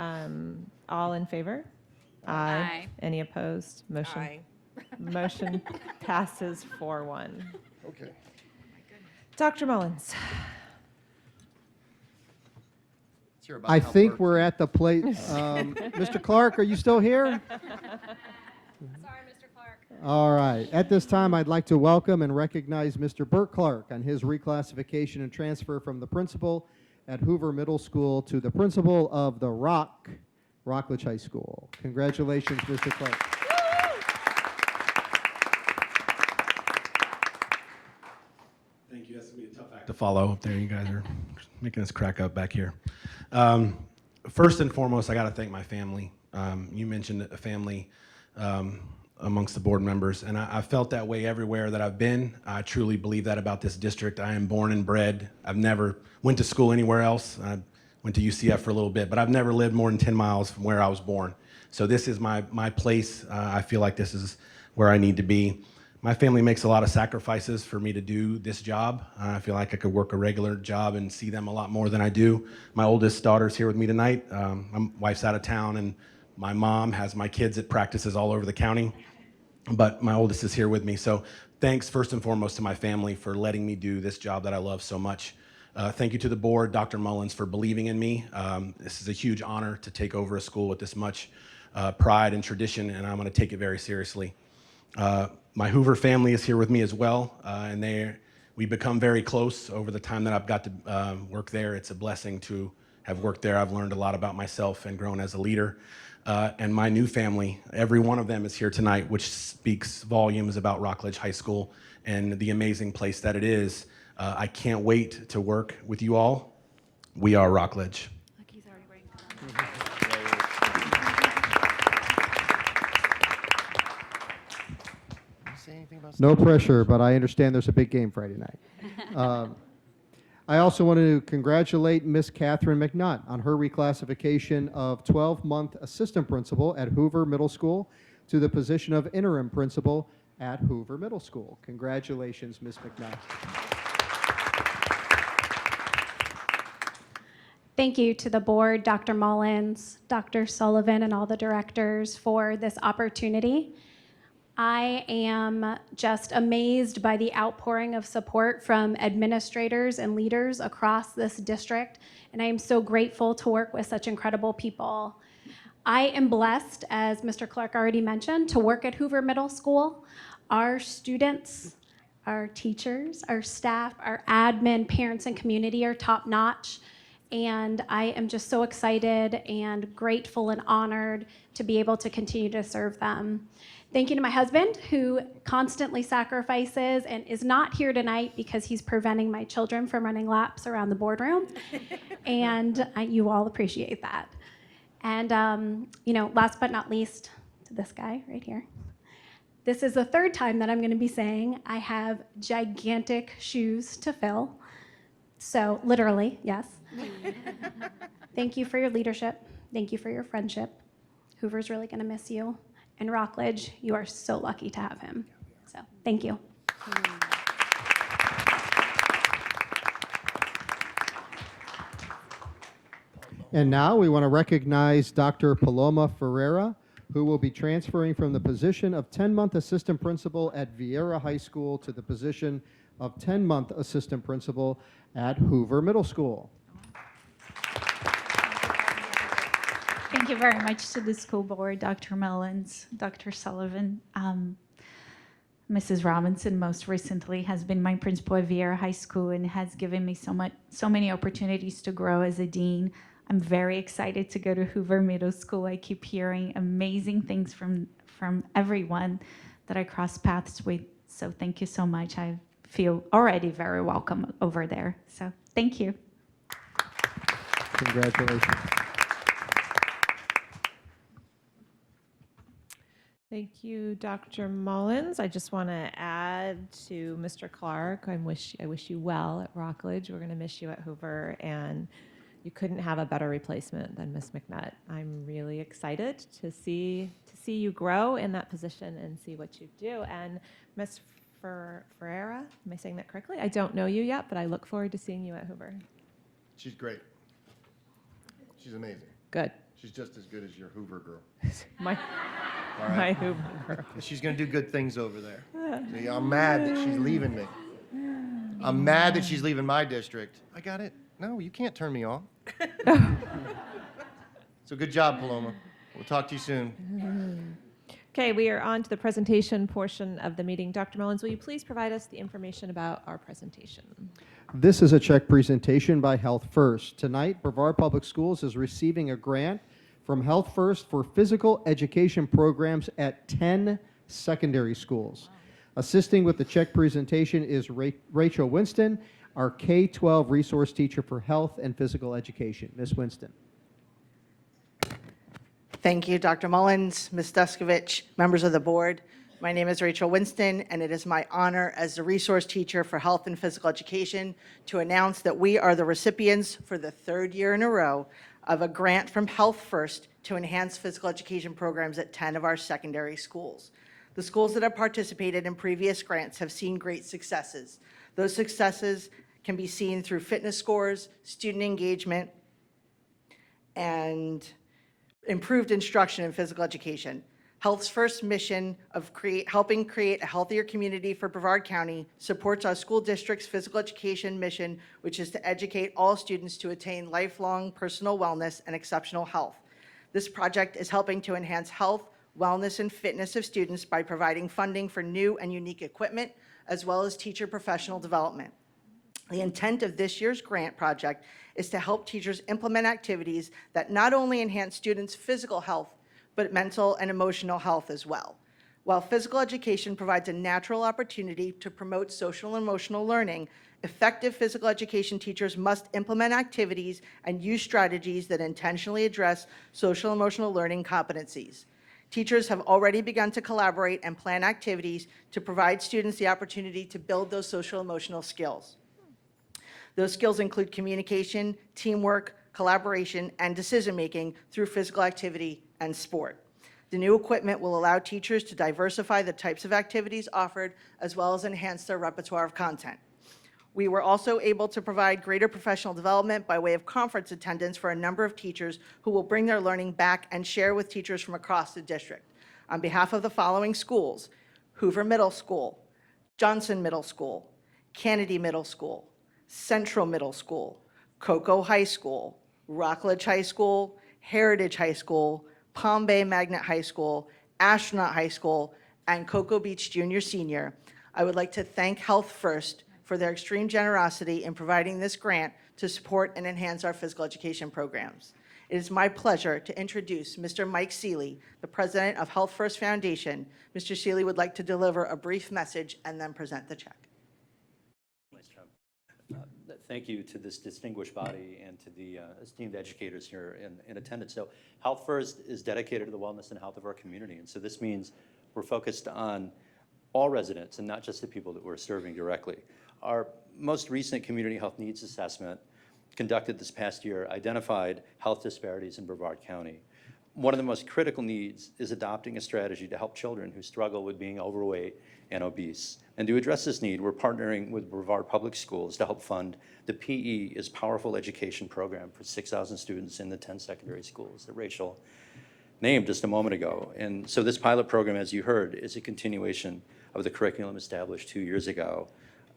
All in favor? Aye. Any opposed? Motion. Aye. Motion passes 4-1. Okay. Dr. Mullins. Let's hear about I how think Burt- we're at the plate. Mr. Clark, are you still here? sorry, Mr. Clark. All right. At this time, I'd like to welcome and recognize Mr. Burt Clark on his reclassification and transfer from the principal at Hoover Middle School to the principal of the Rockledge High School. Congratulations, Mr. Clark. Thank you. That's going to be a tough act to follow up there. You guys are making us crack up back here. First and foremost, I got to thank my family. You mentioned a family amongst the board members, and I felt that way everywhere that I've been. I truly believe that about this district. I am born and bred. I've never went to school anywhere else. I went to UCF for a little bit, but I've never lived more than 10 miles from where I was born. So this is my place. I feel like this is where I need to be. My family makes a lot of sacrifices for me to do this job. I feel like I could work a regular job and see them a lot more than I do. My oldest daughter's here with me tonight. My wife's out of town, and my mom has my kids at practices all over the county, but my oldest is here with me. So thanks first and foremost to my family for letting me do this job that I love so much. Thank you to the board, Dr. Mullins, for believing in me. This is a huge honor to take over a school with this much pride and tradition, and I'm going to take it very seriously. My Hoover family is here with me as well, and we become very close over the time that I've got to work there. It's a blessing to have worked there. I've learned a lot about myself and grown as a leader. And my new family, every one of them is here tonight, which speaks volumes about Rockledge High School and the amazing place that it is. I can't wait to work with you all. We are Rockledge. Look, he's already waiting. Say anything about No pressure, but I understand there's a big game Friday night. I also want to congratulate Miss Catherine McNutt on her reclassification of 12-month assistant principal at Hoover Middle School to the position of interim principal at Hoover Middle School. Congratulations, Miss McNutt. Thank you to the board, Dr. Mullins, Dr. Sullivan, and all the directors for this opportunity. I am just amazed by the outpouring of support from administrators and leaders across this district, and I am so grateful to work with such incredible people. I am blessed, as Mr. Clark already mentioned, to work at Hoover Middle School. Our students, our teachers, our staff, our admin, parents, and community are top-notch, and I am just so excited and grateful and honored to be able to continue to serve them. Thank you to my husband, who constantly sacrifices and is not here tonight because he's preventing my children from running laps around the boardroom, and you all appreciate that. And, last but not least, to this guy right here. This is the third time that I'm going to be saying I have gigantic shoes to fill. So, literally, yes. Thank you for your leadership. Thank you for your friendship. Hoover's really going to miss you. And Rockledge, you are so lucky to have him. So, thank you. And now we want to recognize Dr. Paloma Ferreira, who will be transferring from the position of 10-month assistant principal at Vieira High School to the position of 10-month assistant principal at Hoover Middle School. Thank you very much to the school board, Dr. Mullins, Dr. Sullivan. Mrs. Robinson most recently has been my principal at Vieira High School and has given me so many opportunities to grow as a dean. I'm very excited to go to Hoover Middle School. I keep hearing amazing things from everyone that I cross paths with. So thank you so much. I feel already very welcome over there. So thank you. Congratulations. Thank you, Dr. Mullins. I just want to add to Mr. Clark, I wish you well at Rockledge. We're going to miss you at Hoover, and you couldn't have a better replacement than Miss McNutt. I'm really excited to see you grow in that position and see what you do. And Miss Ferreira, am I saying that correctly? I don't know you yet, but I look forward to seeing you at Hoover. She's great. She's amazing. Good. She's just as good as your Hoover girl. My Hoover girl. She's going to do good things over there. See, I'm mad that she's leaving me. I'm mad that she's leaving my district. I got it. No, you can't turn me off. So good job, Paloma. We'll talk to you soon. Okay, we are on to the presentation portion of the meeting. Dr. Mullins, will you please provide us the information about our presentation? This is a check presentation by Health First. Tonight, Brevard Public Schools is receiving a grant from Health First for physical education programs at 10 secondary schools. Assisting with the check presentation is Rachel Winsten, our K-12 resource teacher for health and physical education. Ms. Winsten. Thank you, Dr. Mullins, Ms. Descovich, members of the board. My name is Rachel Winsten, and it is my honor as the resource teacher for health and physical education to announce that we are the recipients for the third year in a row of a grant from Health First to enhance physical education programs at 10 of our secondary schools. The schools that have participated in previous grants have seen great successes. Those successes can be seen through fitness scores, student engagement, and improved instruction in physical education. Health's first mission of helping create a healthier community for Brevard County supports our school district's physical education mission, which is to educate all students to attain lifelong personal wellness and exceptional health. This project is helping to enhance health, wellness, and fitness of students by providing funding for new and unique equipment, as well as teacher professional development. The intent of this year's grant project is to help teachers implement activities that not only enhance students' physical health, but mental and emotional health as well. While physical education provides a natural opportunity to promote social and emotional learning, effective physical education teachers must implement activities and use strategies that intentionally address social and emotional learning competencies. Teachers have already begun to collaborate and plan activities to provide students the opportunity to build those social and emotional skills. Those skills include communication, teamwork, collaboration, and decision-making through physical activity and sport. The new equipment will allow teachers to diversify the types of activities offered, as well as enhance their repertoire of content. We were also able to provide greater professional development by way of conference attendance for a number of teachers who will bring their learning back and share with teachers from across the district. On behalf of the following schools: Hoover Middle School, Johnson Middle School, Kennedy Middle School, Central Middle School, Cocoa High School, Rockledge High School, Heritage High School, Palm Bay Magnet High School, Astronaut High School, and Cocoa Beach Junior Senior, I would like to thank Health First for their extreme generosity in providing this grant to support and enhance our physical education programs. It is my pleasure to introduce Mr. Mike Seeley, the president of Health First Foundation. Mr. Seeley would like to deliver a brief message and then present the check. Nice job. Thank you to this distinguished body and to the esteemed educators here in attendance. So Health First is dedicated to the wellness and health of our community. And so this means we're focused on all residents and not just the people that we're serving directly. Our most recent community health needs assessment conducted this past year identified health disparities in Brevard County. One of the most critical needs is adopting a strategy to help children who struggle with being overweight and obese. And to address this need, we're partnering with Brevard Public Schools to help fund the PE is Powerful Education program for 6,000 students in the 10 secondary schools that Rachel named just a moment ago. And so this pilot program, as you heard, is a continuation of the curriculum established 2 years ago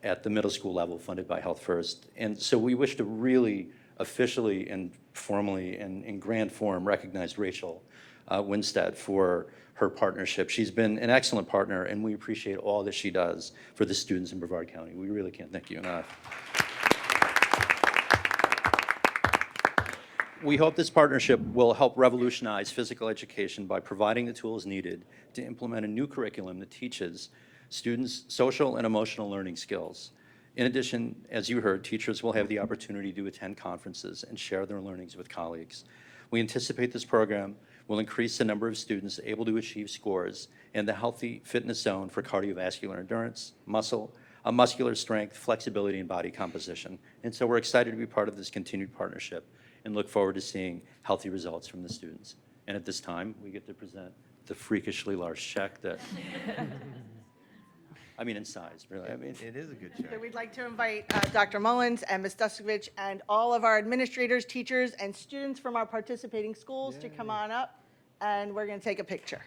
at the middle school level funded by Health First. And so we wish to really officially and formally and in grand form recognize Rachel Winsten for her partnership. She's been an excellent partner, and we appreciate all that she does for the students in Brevard County. We really can't thank you enough. We hope this partnership will help revolutionize physical education by providing the tools needed to implement a new curriculum that teaches students social and emotional learning skills. In addition, as you heard, teachers will have the opportunity to attend conferences and share their learnings with colleagues. We anticipate this program will increase the number of students able to achieve scores in the healthy fitness zone for cardiovascular endurance, muscular strength, flexibility, and body composition. And so we're excited to be part of this continued partnership and look forward to seeing healthy results from the students. And at this time, we get to present the freakishly large check that I mean, in size, really. I mean, It is a good check. So we'd like to invite Dr. Mullins and Ms. Descovich and all of our administrators, teachers, and students from our participating schools to come on up, and we're going to take a picture.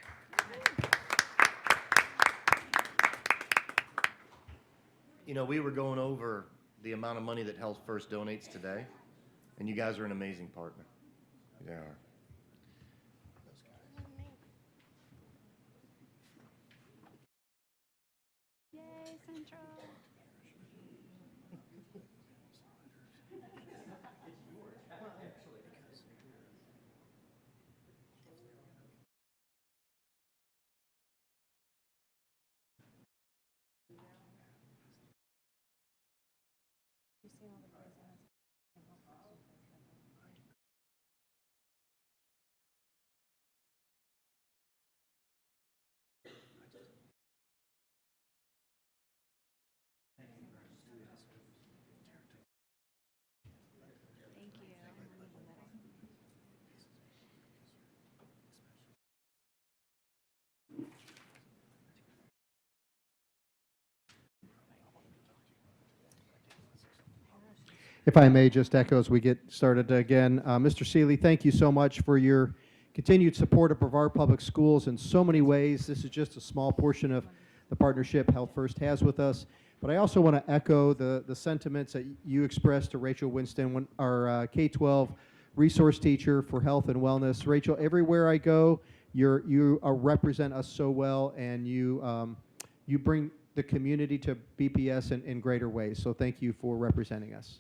You know, we were going over the amount of money that Health First donates today, and you guys are an amazing partner. They are. Yay, Central. If I may just echo as we get started again, Mr. Seeley, thank you so much for your continued support of Brevard Public Schools in so many ways. This is just a small portion of the partnership Health First has with us. But I also want to echo the sentiments that you expressed to Rachel Winsten, our K-12 resource teacher for health and wellness. Rachel, everywhere I go, you represent us so well, and you bring the community to BPS in greater ways. So thank you for representing us.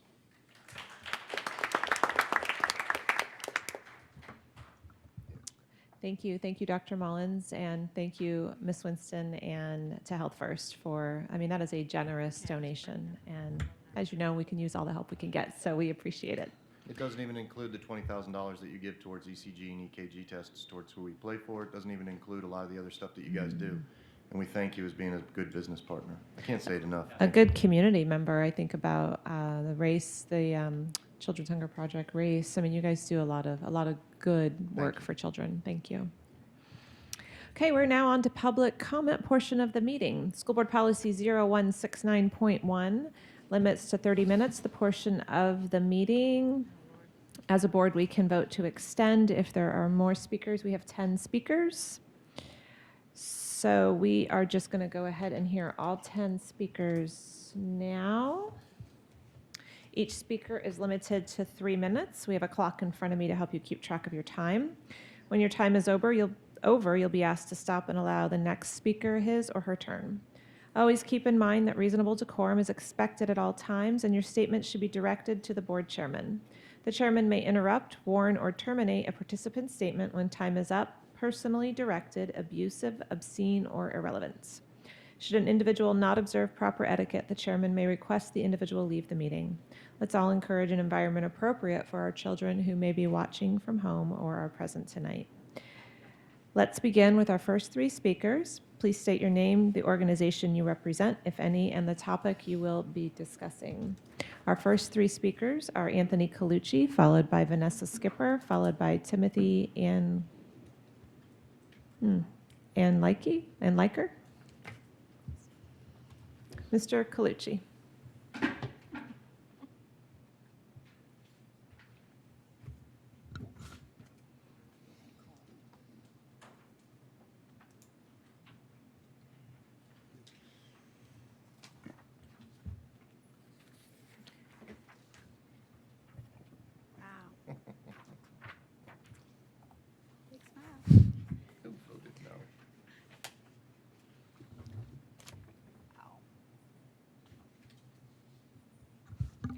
Thank you, Dr. Mullins, and thank you, Ms. Winsten, and to Health First for, I mean, that is a generous donation, and as you know, we can use all the help we can get, so we appreciate it. It doesn't even include the $20,000 that you give towards ECG and EKG tests towards who we play for. It doesn't even include a lot of the other stuff that you guys do. And we thank you as being a good business partner. I can't say it enough. A good community member. I think about the race, the Children's Hunger Project race. I mean, you guys do a lot of good work for children. Thank you. Okay, we're now on to public comment portion of the meeting. School Board Policy 0169.1. limits to 30 minutes the portion of the meeting. As a board, we can vote to extend if there are more speakers. We have 10 speakers. So we are just going to go ahead and hear all 10 speakers now. Each speaker is limited to 3 minutes. We have a clock in front of me to help you keep track of your time. When your time is over, you'll be asked to stop and allow the next speaker his or her turn. Always keep in mind that reasonable decorum is expected at all times, and your statement should be directed to the board chairman. The chairman may interrupt, warn, or terminate a participant's statement when time is up, personally directed, abusive, obscene, or irrelevant. Should an individual not observe proper etiquette, the chairman may request the individual leave the meeting. Let's all encourage an environment appropriate for our children who may be watching from home or are present tonight. Let's begin with our first 3 speakers. Please state your name, the organization you represent, if any, and the topic you will be discussing. Our first 3 speakers are Anthony Colucci, followed by Vanessa Skipper, followed by Timothy Liker. Mr. Colucci.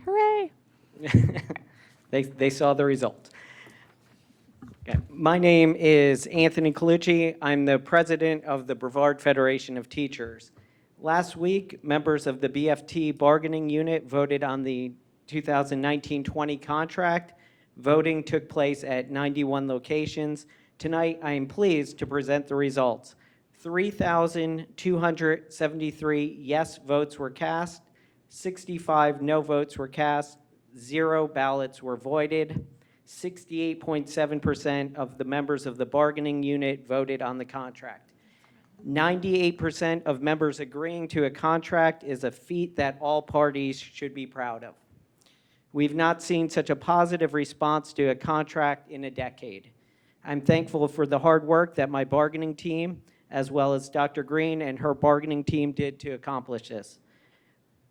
Hooray! They saw the result. Okay. My name is Anthony Colucci. I'm the president of the Brevard Federation of Teachers. Last week, members of the BFT bargaining unit voted on the 2019-20 contract. Voting took place at 91 locations. Tonight, I am pleased to present the results. 3,273 yes votes were cast. 65 no votes were cast, 0 ballots were voided. 68.7% of the members of the bargaining unit voted on the contract. 98% of members agreeing to a contract is a feat that all parties should be proud of. We've not seen such a positive response to a contract in a decade. I'm thankful for the hard work that my bargaining team, as well as Dr. Green and her bargaining team, did to accomplish this.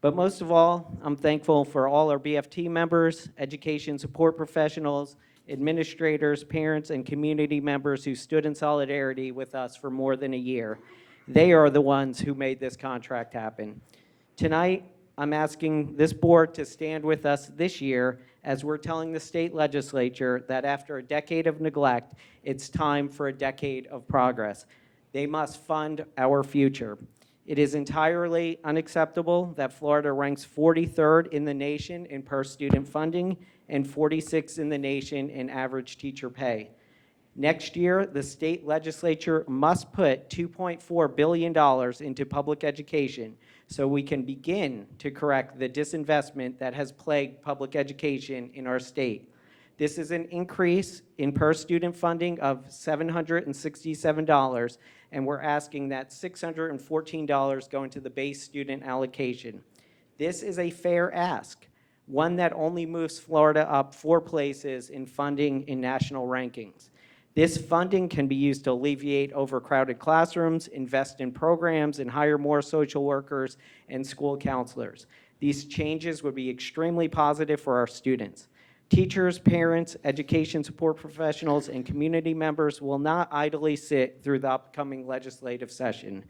But most of all, I'm thankful for all our BFT members, education support professionals, administrators, parents, and community members who stood in solidarity with us for more than a year. They are the ones who made this contract happen. Tonight, I'm asking this board to stand with us this year as we're telling the state legislature that after a decade of neglect, it's time for a decade of progress. They must fund our future. It is entirely unacceptable that Florida ranks 43rd in the nation in per-student funding and 46th in the nation in average teacher pay. Next year, the state legislature must put $2.4 billion into public education so we can begin to correct the disinvestment that has plagued public education in our state. This is an increase in per-student funding of $767, and we're asking that $614 go into the base student allocation. This is a fair ask, one that only moves Florida up 4 places in funding in national rankings. This funding can be used to alleviate overcrowded classrooms, invest in programs, and hire more social workers and school counselors. These changes would be extremely positive for our students. Teachers, parents, education support professionals, and community members will not idly sit through the upcoming legislative session.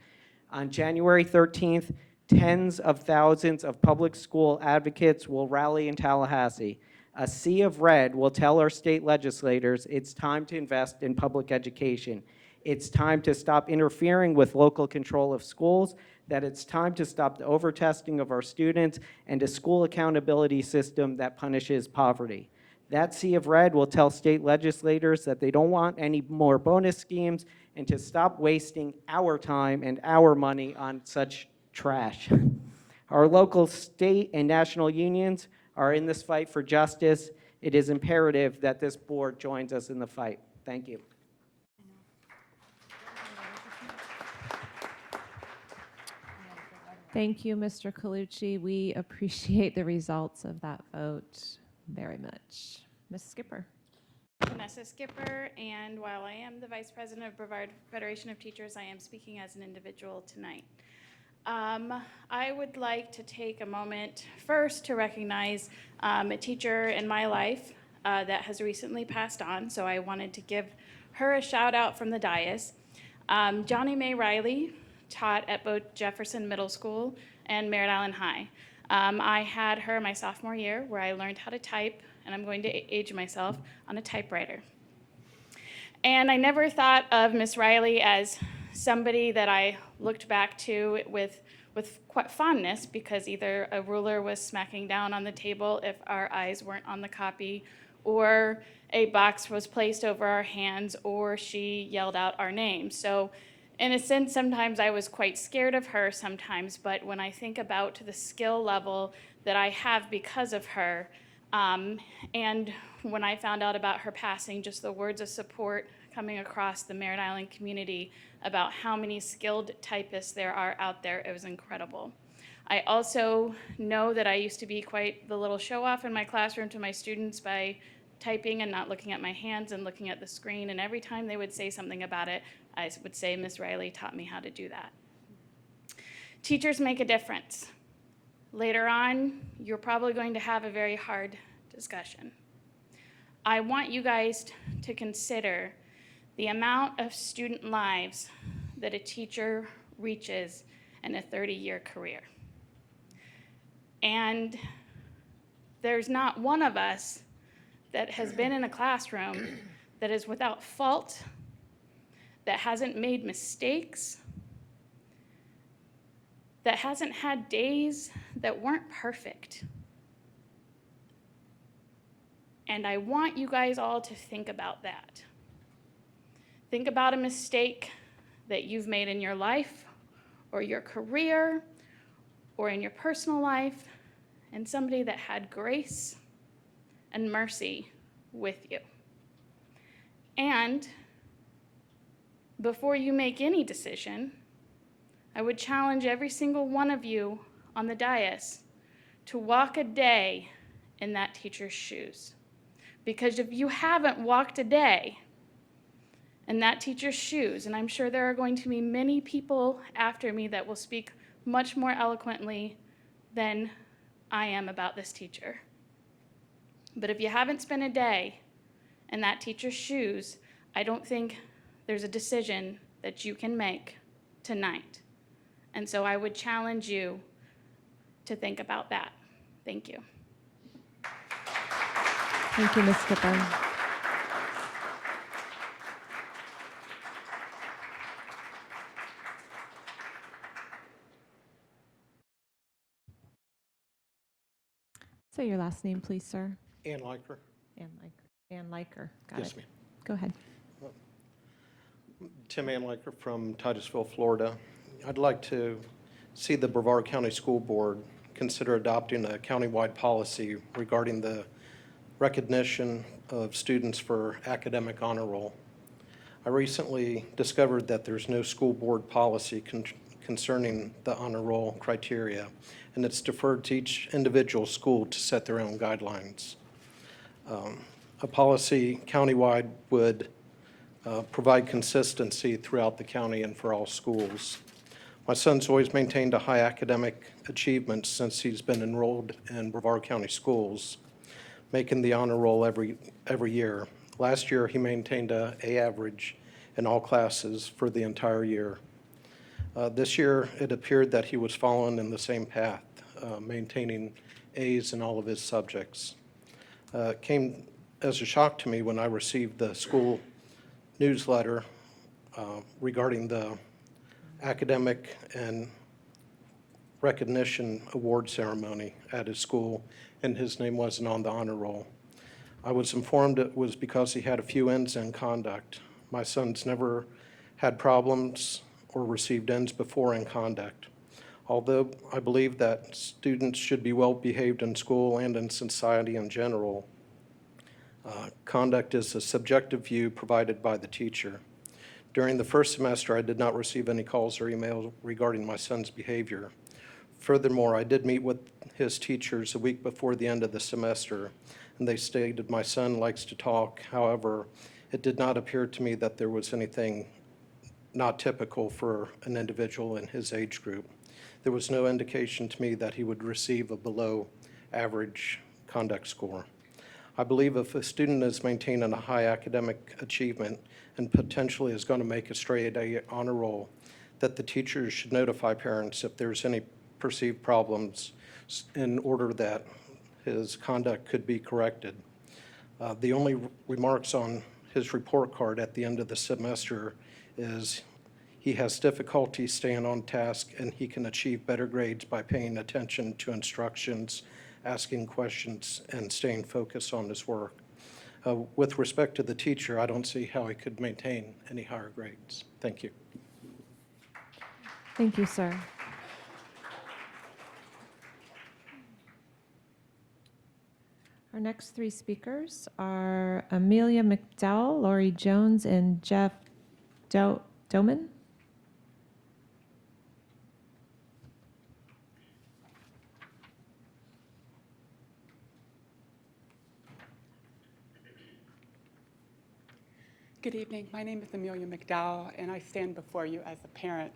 On January 13th, tens of thousands of public school advocates will rally in Tallahassee. A sea of red will tell our state legislators it's time to invest in public education. It's time to stop interfering with local control of schools, that it's time to stop the over-testing of our students and a school accountability system that punishes poverty. That sea of red will tell state legislators that they don't want any more bonus schemes and to stop wasting our time and our money on such trash. Our local, state, and national unions are in this fight for justice. It is imperative that this board joins us in the fight. Thank you. Thank you, Mr. Colucci. We appreciate the results of that vote very much. Ms. Skipper. Vanessa Skipper, and while I am the Vice President of Brevard Federation of Teachers, I am speaking as an individual tonight. I would like to take a moment first to recognize a teacher in my life that has recently passed on, so I wanted to give her a shout out from the dais. Johnny Mae Riley taught at both Jefferson Middle School and Merritt Island High. I had her my sophomore year where I learned how to type, and I'm going to age myself, on a typewriter. And I never thought of Miss Riley as somebody that I looked back to with quite fondness, because either a ruler was smacking down on the table if our eyes weren't on the copy, or a box was placed over our hands, or she yelled out our names. So in a sense, sometimes I was quite scared of her sometimes, but when I think about the skill level that I have because of her, and when I found out about her passing, just the words of support coming across the Merritt Island community about how many skilled typists there are out there, it was incredible. I also know that I used to be quite the little show-off in my classroom to my students by typing and not looking at my hands and looking at the screen, and every time they would say something about it, I would say, Miss Riley taught me how to do that. Teachers make a difference. Later on, you're probably going to have a very hard discussion. I want you guys to consider the amount of student lives that a teacher reaches in a 30-year career. And there's not one of us that has been in a classroom that is without fault, that hasn't made mistakes, that hasn't had days that weren't perfect. And I want you guys all to think about that. Think about a mistake that you've made in your life or your career or in your personal life, and somebody that had grace and mercy with you. And before you make any decision, I would challenge every single one of you on the dais to walk a day in that teacher's shoes. Because if you haven't walked a day in that teacher's shoes, and I'm sure there are going to be many people after me that will speak much more eloquently than I am about this teacher. But if you haven't spent a day in that teacher's shoes, I don't think there's a decision that you can make tonight. And so I would challenge you to think about that. Thank you. Thank you, Ms. Skipper. Say your last name, please, sir. Ann Liker. Ann Liker. Got Yes, it. ma'am. Go ahead. Tim Ann Liker from Titusville, Florida. I'd like to see the Brevard County School Board consider adopting a countywide policy regarding the recognition of students for academic honor roll. I recently discovered that there's no school board policy concerning the honor roll criteria, and it's deferred to each individual school to set their own guidelines. A policy countywide would provide consistency throughout the county and for all schools. My son's always maintained a high academic achievement since he's been enrolled in Brevard County schools, making the honor roll every year. Last year, he maintained a A average in all classes for the entire year. This year, it appeared that he was following in the same path, maintaining A's in all of his subjects. It came as a shock to me when I received the school newsletter regarding the academic and recognition award ceremony at his school, and his name wasn't on the honor roll. I was informed it was because he had a few N's in conduct. My son's never had problems or received N's before in conduct. Although I believe that students should be well behaved in school and in society in general, conduct is a subjective view provided by the teacher. During the first semester, I did not receive any calls or emails regarding my son's behavior. Furthermore, I did meet with his teachers a week before the end of the semester, and they stated my son likes to talk. However, it did not appear to me that there was anything not typical for an individual in his age group. There was no indication to me that he would receive a below average conduct score. I believe if a student is maintaining a high academic achievement and potentially is going to make a straight A honor roll, that the teachers should notify parents if there's any perceived problems in order that his conduct could be corrected. The only remarks on his report card at the end of the semester is he has difficulty staying on task and he can achieve better grades by paying attention to instructions, asking questions, and staying focused on his work. With respect to the teacher, I don't see how he could maintain any higher grades. Thank you. Thank you, sir. Our next three speakers are Amelia McDowell, Laurie Jones, and Jeff Doman. Good evening. My name is Amelia McDowell, and I stand before you as a parent.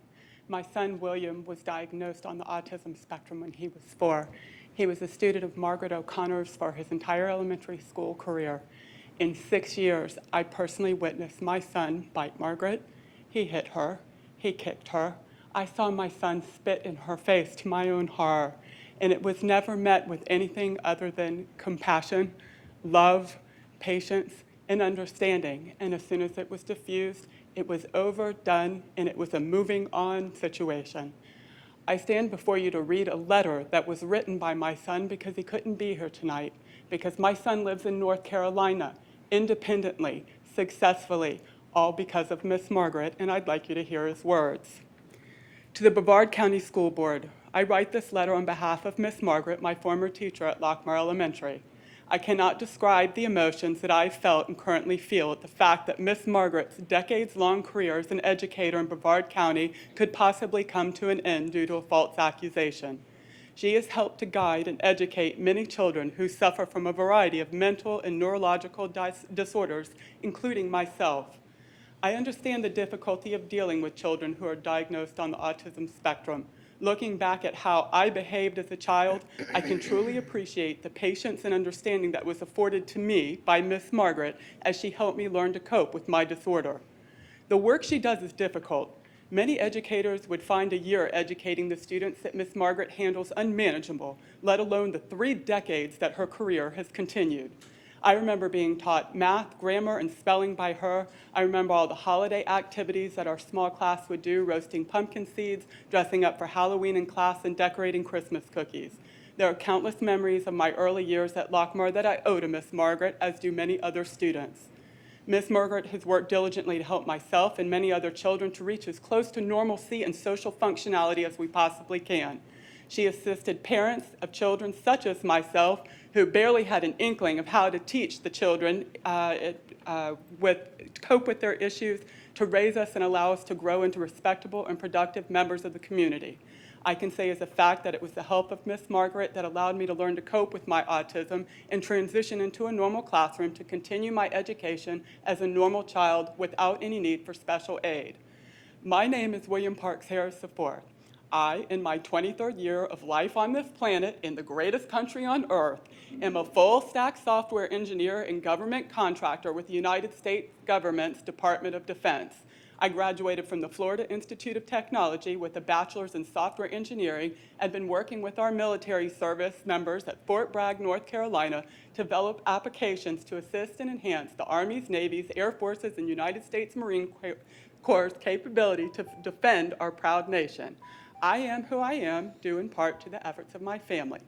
My son, William, was diagnosed on the autism spectrum when he was 4. He was a student of Margaret O'Connor's for his entire elementary school career. In 6 years, I personally witnessed my son bite Margaret. He hit her. He kicked her. I saw my son spit in her face to my own horror, and it was never met with anything other than compassion, love, patience, and understanding. And as soon as it was diffused, it was over, done, and it was a moving on situation. I stand before you to read a letter that was written by my son because he couldn't be here tonight, because my son lives in North Carolina, independently, successfully, all because of Miss Margaret, and I'd like you to hear his words. To the Brevard County School Board, I write this letter on behalf of Miss Margaret, my former teacher at Lockmar Elementary. I cannot describe the emotions that I felt and currently feel at the fact that Miss Margaret's decades-long career as an educator in Brevard County could possibly come to an end due to a false accusation. She has helped to guide and educate many children who suffer from a variety of mental and neurological disorders, including myself. I understand the difficulty of dealing with children who are diagnosed on the autism spectrum. Looking back at how I behaved as a child, I can truly appreciate the patience and understanding that was afforded to me by Miss Margaret as she helped me learn to cope with my disorder. The work she does is difficult. Many educators would find a year educating the students that Miss Margaret handles unmanageable, let alone the 3 decades that her career has continued. I remember being taught math, grammar, and spelling by her. I remember all the holiday activities that our small class would do, roasting pumpkin seeds, dressing up for Halloween in class, and decorating Christmas cookies. There are countless memories of my early years at Lockmar that I owe to Miss Margaret, as do many other students. Miss Margaret has worked diligently to help myself and many other children to reach as close to normalcy and social functionality as we possibly can. She assisted parents of children such as myself who barely had an inkling of how to teach the children cope with their issues, to raise us and allow us to grow into respectable and productive members of the community. I can say as a fact that it was the help of Miss Margaret that allowed me to learn to cope with my autism and transition into a normal classroom to continue my education as a normal child without any need for special aid. My name is William Parks Harris IV. I, in my 23rd year of life on this planet in the greatest country on earth, am a full-stack software engineer and government contractor with the United States government's Department of Defense. I graduated from the Florida Institute of Technology with a bachelor's in software engineering and been working with our military service members at Fort Bragg, North Carolina, to develop applications to assist and enhance the Army's, Navy's, Air Force's, and United States Marine Corps' capability to defend our proud nation. I am who I am due in part to the efforts of my family,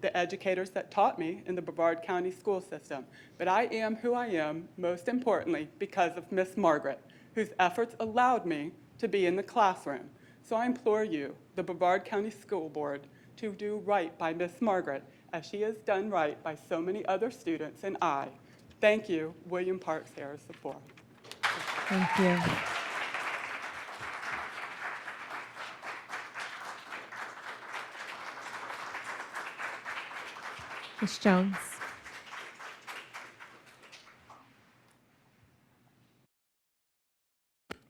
the educators that taught me in the Brevard County school system. But I am who I am, most importantly, because of Miss Margaret, whose efforts allowed me to be in the classroom. So I implore you, the Brevard County School Board, to do right by Miss Margaret, as she has done right by so many other students and I. Thank you, William Parks Harris IV. Thank you. Ms. Jones.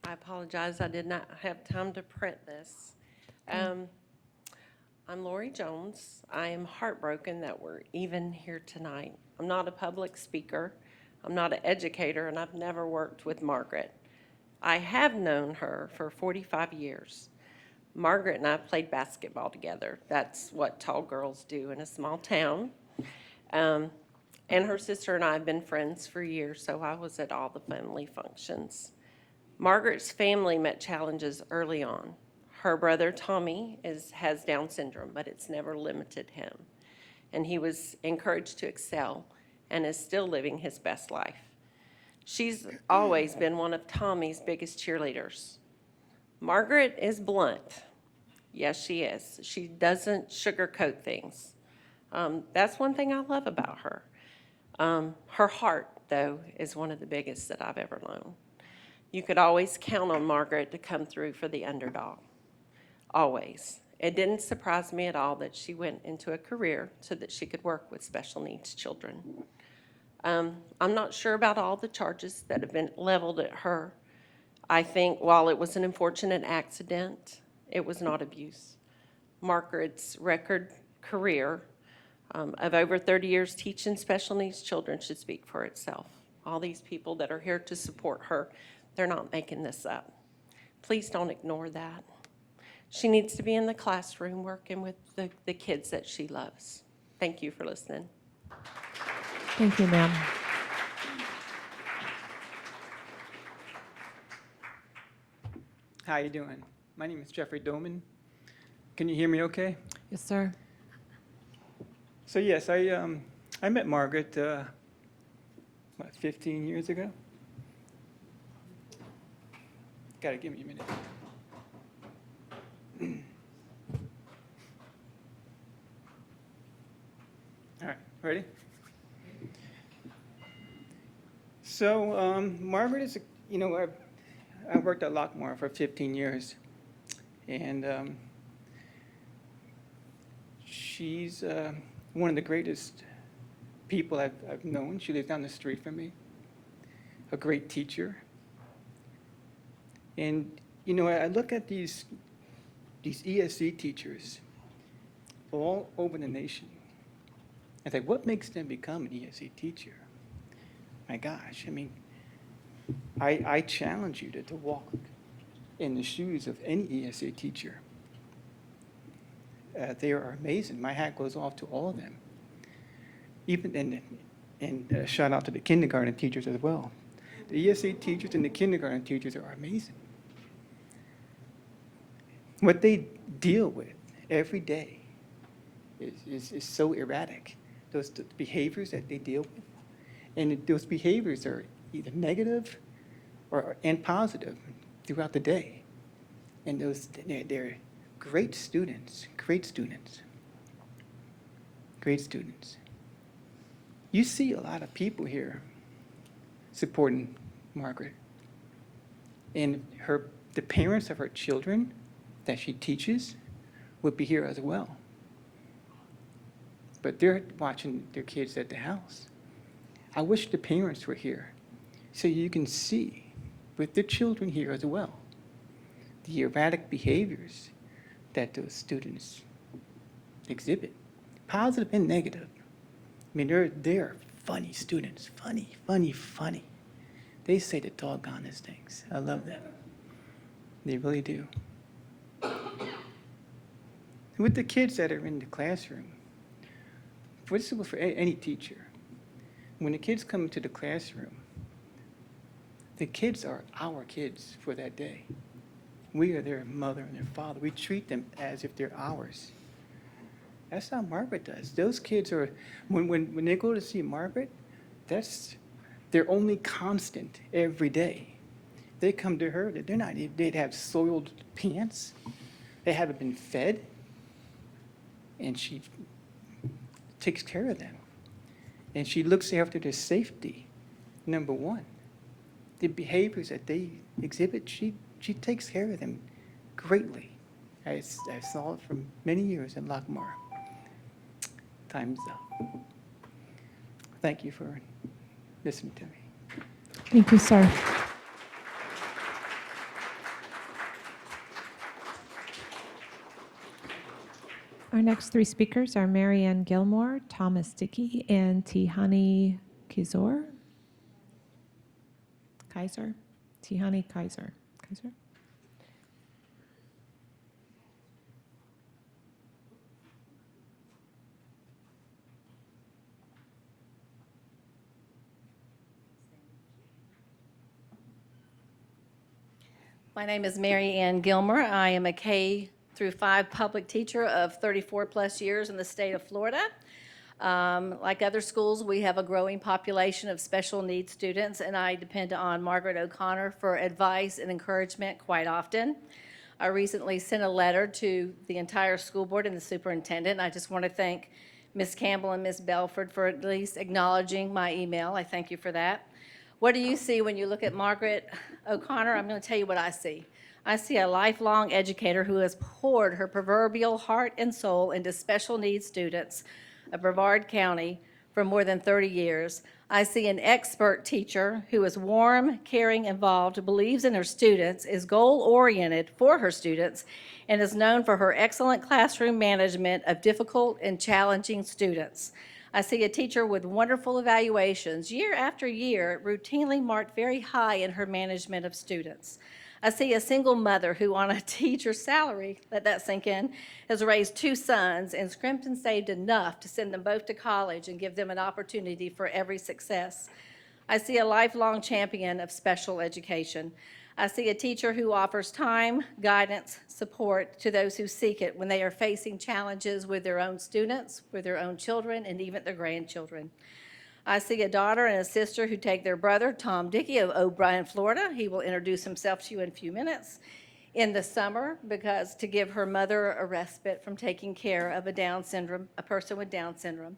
I apologize, I did not have time to print this. I'm Lori Jones. I am heartbroken that we're even here tonight. I'm not a public speaker, I'm not an educator, and I've never worked with Margaret. I have known her for 45 years. Margaret and I played basketball together. That's what tall girls do in a small town. And her sister and I have been friends for years, so I was at all the family functions. Margaret's family met challenges early on. Her brother Tommy has Down syndrome, but it's never limited him. And he was encouraged to excel and is still living his best life. She's always been one of Tommy's biggest cheerleaders. Margaret is blunt. Yes, she is. She doesn't sugarcoat things. That's one thing I love about her. Her heart, though, is one of the biggest that I've ever known. You could always count on Margaret to come through for the underdog. Always. It didn't surprise me at all that she went into a career so that she could work with special needs children. I'm not sure about all the charges that have been leveled at her. I think while it was an unfortunate accident, it was not abuse. Margaret's record career of over 30 years teaching special needs children should speak for itself. All these people that are here to support her, they're not making this up. Please don't ignore that. She needs to be in the classroom working with the kids that she loves. Thank you for listening. Thank you, ma'am. How you doing? My name is Jeffrey Doman. Can you hear me okay? Yes, sir. So yes, I met Margaret, 15 years ago? Gotta give me a minute. All right, ready? So Margaret is, I worked at Lockmore for 15 years, and she's one of the greatest people I've known. She lives down the street from me, a great teacher. And, I look at these ESC teachers all over the nation. I think, what makes them become an ESC teacher? My gosh, I challenge you to walk in the shoes of any ESC teacher. They are amazing. My hat goes off to all of them. Even and shout out to the kindergarten teachers as well. The ESC teachers and the kindergarten teachers are amazing. What they deal with every day is so erratic. Those behaviors that they deal with, and those behaviors are either negative and positive throughout the day. And they're great students, great students, great students. You see a lot of people here supporting Margaret. And the parents of her children that she teaches would be here as well. But they're watching their kids at the house. I wish the parents were here so you can see with the children here as well the erratic behaviors that those students exhibit, positive and negative. They're funny students, funny. They say the doggonest things. I love them. They really do. With the kids that are in the classroom, this is for any teacher. When the kids come into the classroom, the kids are our kids for that day. We are their mother and their father. We treat them as if they're ours. That's how Margaret does. Those kids are, when they go to see Margaret, that's their only constant every day. They come to her, they'd have soiled pants. They haven't been fed. And she takes care of them. And she looks after their safety, number one. The behaviors that they exhibit, she takes care of them greatly. I saw it for many years in Lockmore. Time's up. thank you for listening to me. Thank you, sir. Our next three speakers are Marianne Gilmore, Thomas Dickey, and Tihani Kaiser. Tihani Kaiser. My name is Mary Ann Gilmer. I am a K through 5 public teacher of 34 plus years in the state of Florida. Like other schools, we have a growing population of special needs students, and I depend on Margaret O'Connor for advice and encouragement quite often. I recently sent a letter to the entire school board and the superintendent. I just want to thank Ms. Campbell and Ms. Belford for at least acknowledging my email. I thank you for that. What do you see when you look at Margaret O'Connor? I'm going to tell you what I see. I see a lifelong educator who has poured her proverbial heart and soul into special needs students of Brevard County for more than 30 years. I see an expert teacher who is warm, caring, involved, believes in her students, is goal-oriented for her students, and is known for her excellent classroom management of difficult and challenging students. I see a teacher with wonderful evaluations, year after year, routinely marked very high in her management of students. I see a single mother who, on a teacher's salary, let that sink in, has raised 2 sons and scrimped and saved enough to send them both to college and give them an opportunity for every success. I see a lifelong champion of special education. I see a teacher who offers time, guidance, support to those who seek it when they are facing challenges with their own students, with their own children, and even their grandchildren. I see a daughter and a sister who take their brother, Tom Dickey of O'Brien, Florida. He will introduce himself to you in a few minutes. In the summer, because to give her mother a respite from taking care of a person with Down syndrome.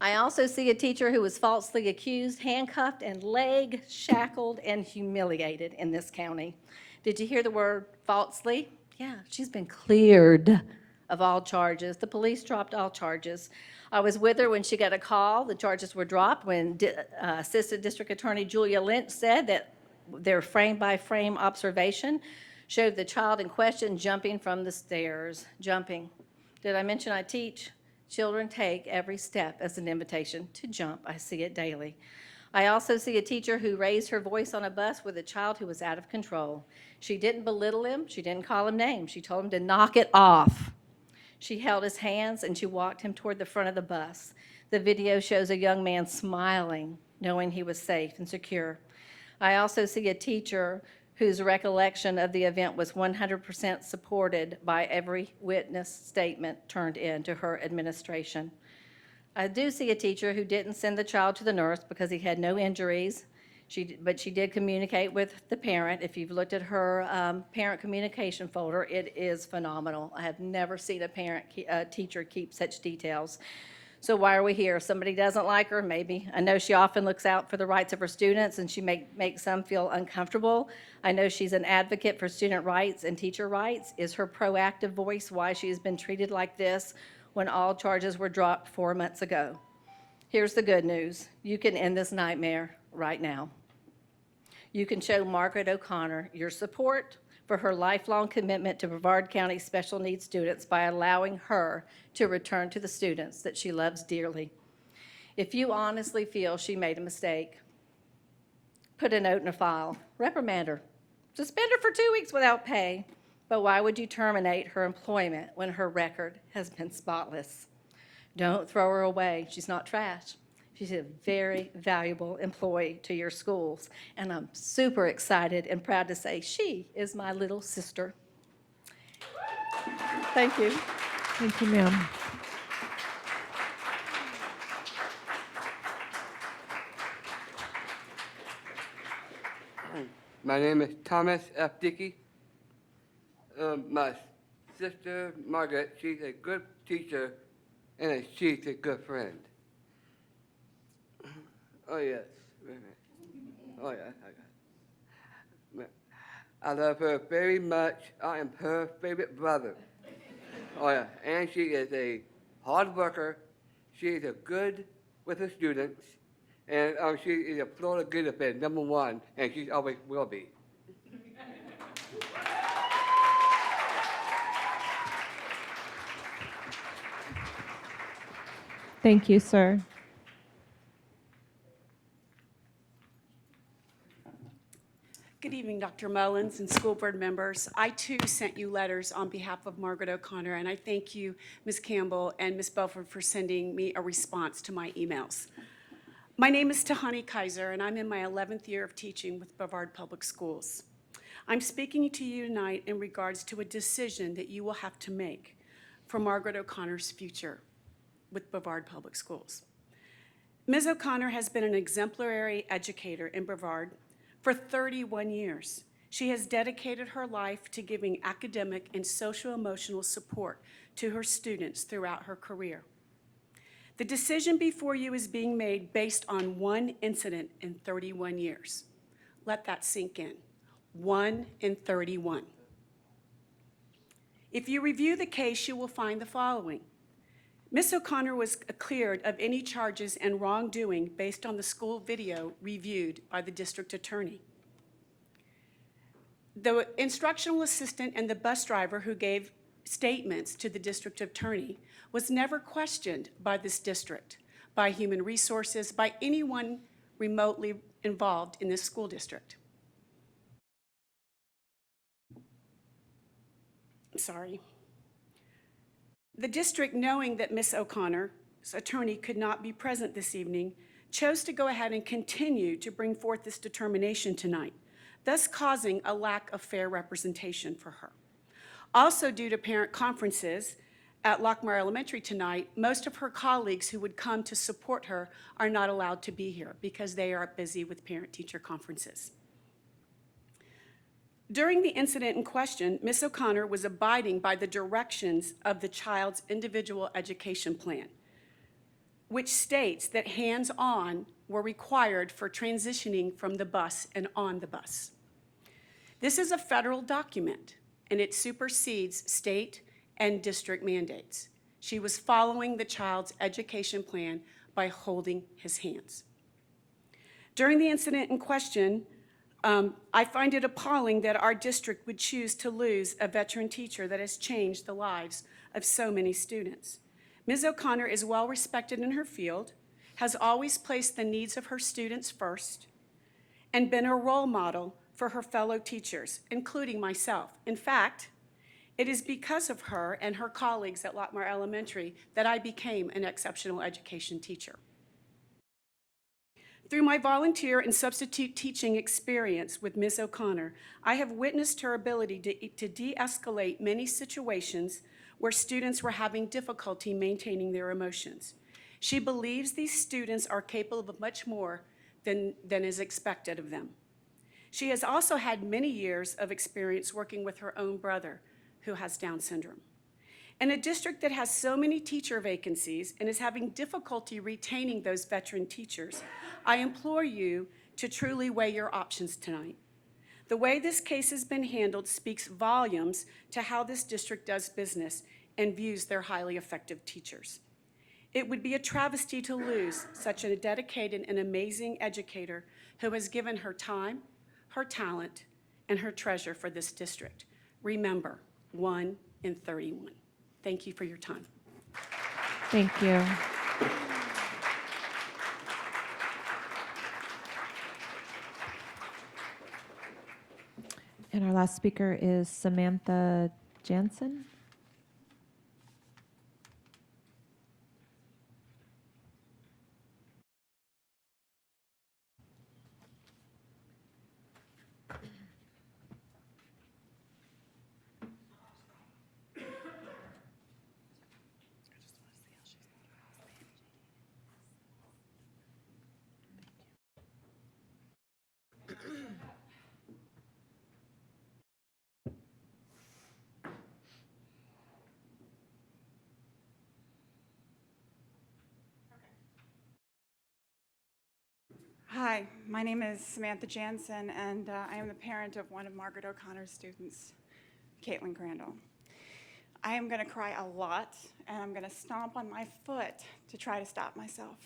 I also see a teacher who was falsely accused, handcuffed, and leg shackled and humiliated in this county. Did you hear the word falsely? Yeah, she's been cleared of all charges. The police dropped all charges. I was with her when she got a call. The charges were dropped when Assistant District Attorney Julia Lynch said that their frame-by-frame observation showed the child in question jumping from the stairs. Jumping. Did I mention I teach? Children take every step as an invitation to jump. I see it daily. I also see a teacher who raised her voice on a bus with a child who was out of control. She didn't belittle him. She didn't call him names. She told him to knock it off. She held his hands and she walked him toward the front of the bus. The video shows a young man smiling, knowing he was safe and secure. I also see a teacher whose recollection of the event was 100% supported by every witness statement turned in to her administration. I do see a teacher who didn't send the child to the nurse because he had no injuries, but she did communicate with the parent. If you've looked at her parent communication folder, it is phenomenal. I have never seen a teacher keep such details. So why are we here? Somebody doesn't like her, maybe. I know she often looks out for the rights of her students, and she makes some feel uncomfortable. I know she's an advocate for student rights and teacher rights. Is her proactive voice why she has been treated like this when all charges were dropped 4 months ago? Here's the good news. You can end this nightmare right now. You can show Margaret O'Connor your support for her lifelong commitment to Brevard County special needs students by allowing her to return to the students that she loves dearly. If you honestly feel she made a mistake, put a note in a file, reprimand her, suspend her for 2 weeks without pay, but why would you terminate her employment when her record has been spotless? Don't throw her away. She's not trash. She's a very valuable employee to your schools, and I'm super excited and proud to say she is my little sister. Thank you. Thank you, ma'am. My name is Thomas F. Dickey. My sister, Margaret, she's a good teacher, and she's a good friend. Oh, yes. Oh, yeah. I love her very much. I am her favorite brother. Oh, yeah. And she is a hard worker. She is a good with the students, and she is a Florida Gator fan, #1, and she always will be. Thank you, sir. Good evening, Dr. Mullins and school board members. I too sent you letters on behalf of Margaret O'Connor, and I thank you, Ms. Campbell and Ms. Belford, for sending me a response to my emails. My name is Tahani Kaiser, and I'm in my 11th year of teaching with Brevard Public Schools. I'm speaking to you tonight in regards to a decision that you will have to make for Margaret O'Connor's future with Brevard Public Schools. Ms. O'Connor has been an exemplary educator in Brevard for 31 years. She has dedicated her life to giving academic and social-emotional support to her students throughout her career. The decision before you is being made based on one incident in 31 years. Let that sink in. 1 in 31. If you review the case, you will find the following. Ms. O'Connor was cleared of any charges and wrongdoing based on the school video reviewed by the district attorney. The instructional assistant and the bus driver who gave statements to the district attorney was never questioned by this district, by human resources, by anyone remotely involved in this school district. I'm sorry. The district, knowing that Ms. O'Connor's attorney could not be present this evening, chose to go ahead and continue to bring forth this determination tonight, thus causing a lack of fair representation for her. Also, due to parent conferences at Lockmire Elementary tonight, most of her colleagues who would come to support her are not allowed to be here because they are busy with parent-teacher conferences. During the incident in question, Ms. O'Connor was abiding by the directions of the child's individual education plan, which states that hands-on were required for transitioning from the bus and on the bus. This is a federal document, and it supersedes state and district mandates. She was following the child's education plan by holding his hands. During the incident in question, I find it appalling that our district would choose to lose a veteran teacher that has changed the lives of so many students. Ms. O'Connor is well respected in her field, has always placed the needs of her students first, and been a role model for her fellow teachers, including myself. In fact, it is because of her and her colleagues at Lockmire Elementary that I became an exceptional education teacher. Through my volunteer and substitute teaching experience with Ms. O'Connor, I have witnessed her ability to de-escalate many situations where students were having difficulty maintaining their emotions. She believes these students are capable of much more than is expected of them. She has also had many years of experience working with her own brother, who has Down syndrome. In a district that has so many teacher vacancies and is having difficulty retaining those veteran teachers, I implore you to truly weigh your options tonight. The way this case has been handled speaks volumes to how this district does business and views their highly effective teachers. It would be a travesty to lose such a dedicated and amazing educator who has given her time, her talent, and her treasure for this district. Remember, 1 in 31. Thank you for your time. Thank you. And our last speaker is Samantha Jansen. Hi, my name is Samantha Jansen, and I am the parent of one of Margaret O'Connor's students, Caitlin Crandall. I am going to cry a lot, and I'm going to stomp on my foot to try to stop myself.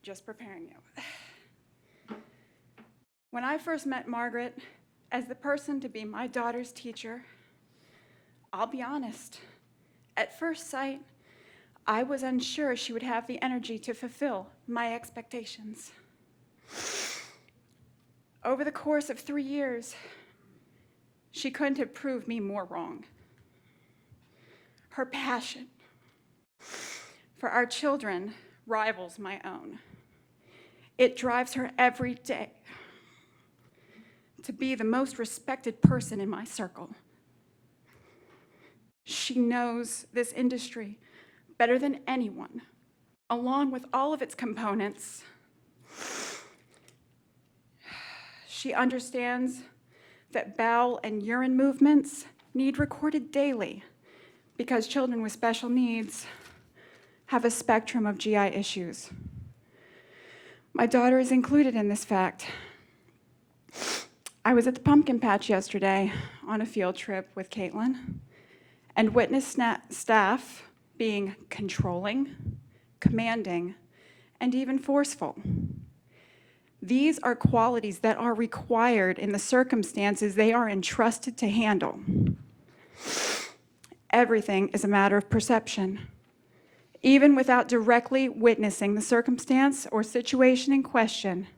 Just preparing you. When I first met Margaret as the person to be my daughter's teacher, I'll be honest, at first sight, I was unsure she would have the energy to fulfill my expectations. Over the course of 3 years, she couldn't have proved me more wrong. Her passion for our children rivals my own. It drives her every day to be the most respected person in my circle. She knows this industry better than anyone, along with all of its components. She understands that bowel and urine movements need recorded daily because children with special needs have a spectrum of GI issues. My daughter is included in this fact. I was at the pumpkin patch yesterday on a field trip with Caitlin and witnessed staff being controlling, commanding, and even forceful. These are qualities that are required in the circumstances they are entrusted to handle. Everything is a matter of perception. Even without directly witnessing the circumstance or situation in question,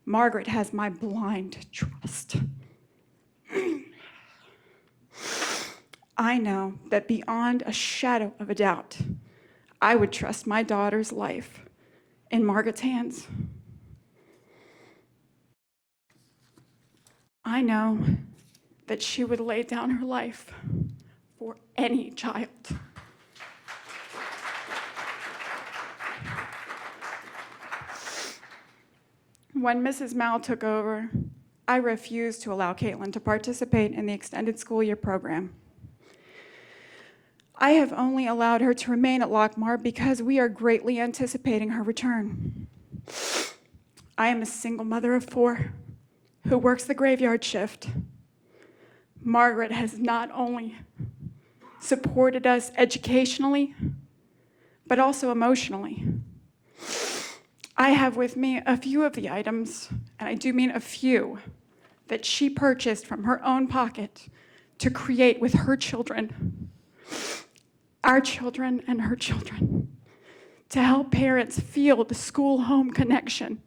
Margaret has my blind trust. I know that beyond a shadow of a doubt, I would trust my daughter's life in Margaret's hands. I know that she would lay down her life for any child. When Mrs. Mal took over, I refused to allow Caitlin to participate in the extended school year program. I have only allowed her to remain at Lockmar because we are greatly anticipating her return. I am a single mother of 4 who works the graveyard shift. Margaret has not only supported us educationally, but also emotionally. I have with me a few of the items, and I do mean a few, that she purchased from her own pocket to create with her children, our children and her children, to help parents feel the school-home connection.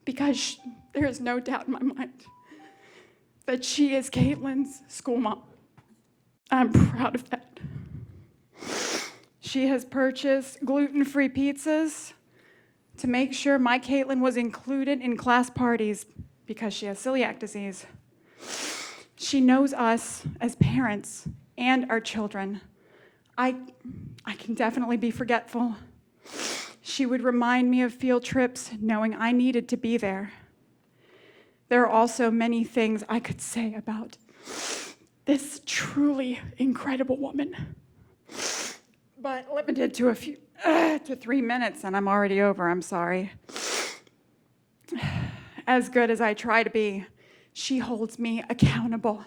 Because there is no doubt in my mind that she is Caitlin's school mom. I'm proud of that. She has purchased gluten-free pizzas to make sure my Caitlin was included in class parties because she has celiac disease. She knows us as parents and our children. I can definitely be forgetful. She would remind me of field trips, knowing I needed to be there. There are also many things I could say about this truly incredible woman, but limited to to 3 minutes, and I'm already over, I'm sorry. As good as I try to be, she holds me accountable.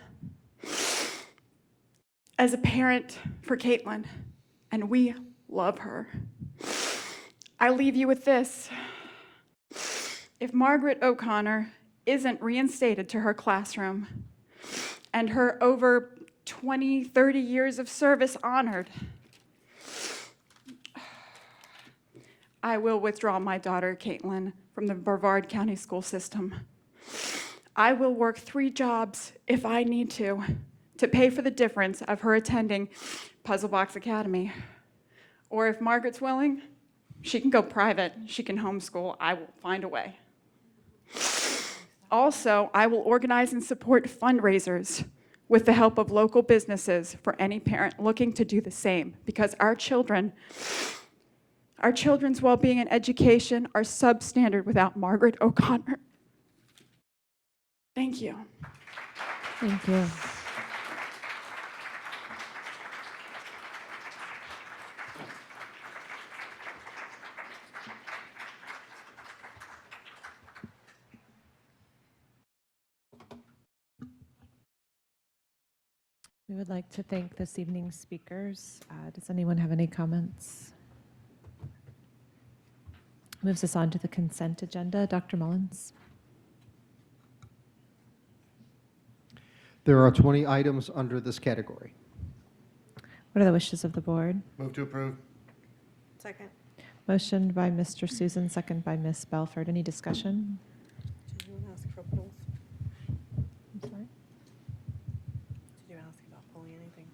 As a parent for Caitlin, and we love her. I leave you with this. If Margaret O'Connor isn't reinstated to her classroom and her over 20, 30 years of service honored, I will withdraw my daughter, Caitlin, from the Brevard County school system. I will work 3 jobs if I need to pay for the difference of her attending Puzzle Box Academy. Or if Margaret's willing, she can go private, she can homeschool, I will find a way. Also, I will organize and support fundraisers with the help of local businesses for any parent looking to do the same, because our children's well-being and education are substandard without Margaret O'Connor. Thank you. Thank you. We would like to thank this evening's speakers. Does anyone have any comments? Moves us on to the consent agenda. Dr. Mullins. There are 20 items under this category. What are the wishes of the board? Move to approve. Second. Motion by Mr. Susan, second by Ms. Belford. Any discussion? Did you ask for polls? I'm sorry? Did you ask about polling anything?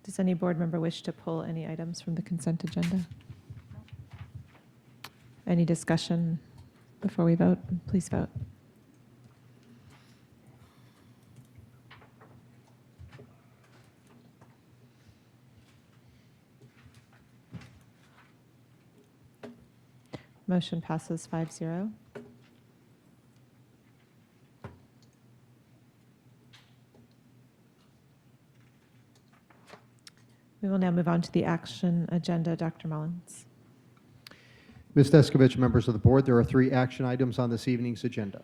Does any board member wish to pull any items from the consent agenda? Any discussion before we vote? Please vote. Motion passes 5-0. We will now move on to the action agenda. Dr. Mullins. Ms. Descovich, members of the board, there are 3 action items on this evening's agenda.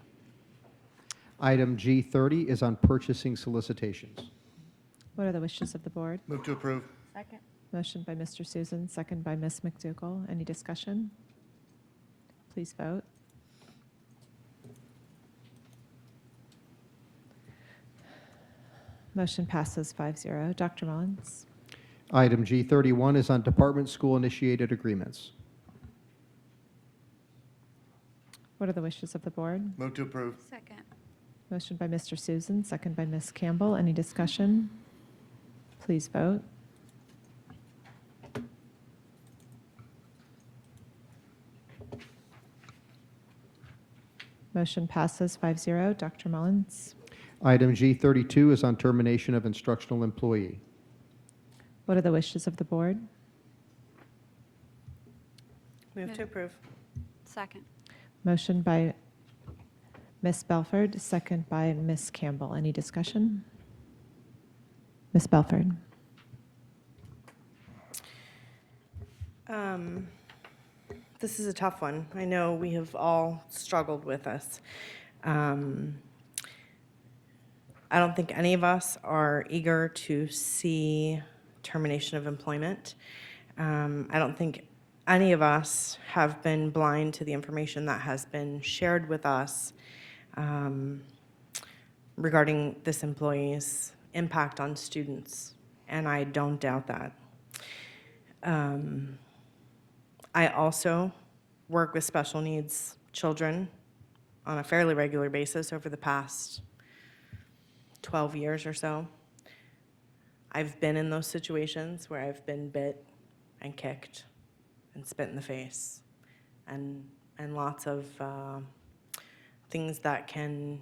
Item G30 is on purchasing solicitations. What are the wishes of the board? Move to approve. Second. Motion by Mr. Susan, second by Ms. McDougall. Any discussion? Please vote. Motion passes 5-0. Dr. Mullins. Item G31 is on department school-initiated agreements. What are the wishes of the board? Move to approve. Second. Motion by Mr. Susan, second by Ms. Campbell. Any discussion? Please vote. Motion passes 5-0. Dr. Mullins. Item G32 is on termination of instructional employee. What are the wishes of the board? Move to approve. Second. Motion by Ms. Belford, second by Ms. Campbell. Any discussion? Ms. Belford. This is a tough one. I know we have all struggled with this. I don't think any of us are eager to see termination of employment. I don't think any of us have been blind to the information that has been shared with us regarding this employee's impact on students, and I don't doubt that. I also work with special needs children on a fairly regular basis over the past 12 years or so. I've been in those situations where I've been bit and kicked and spit in the face and lots of things that can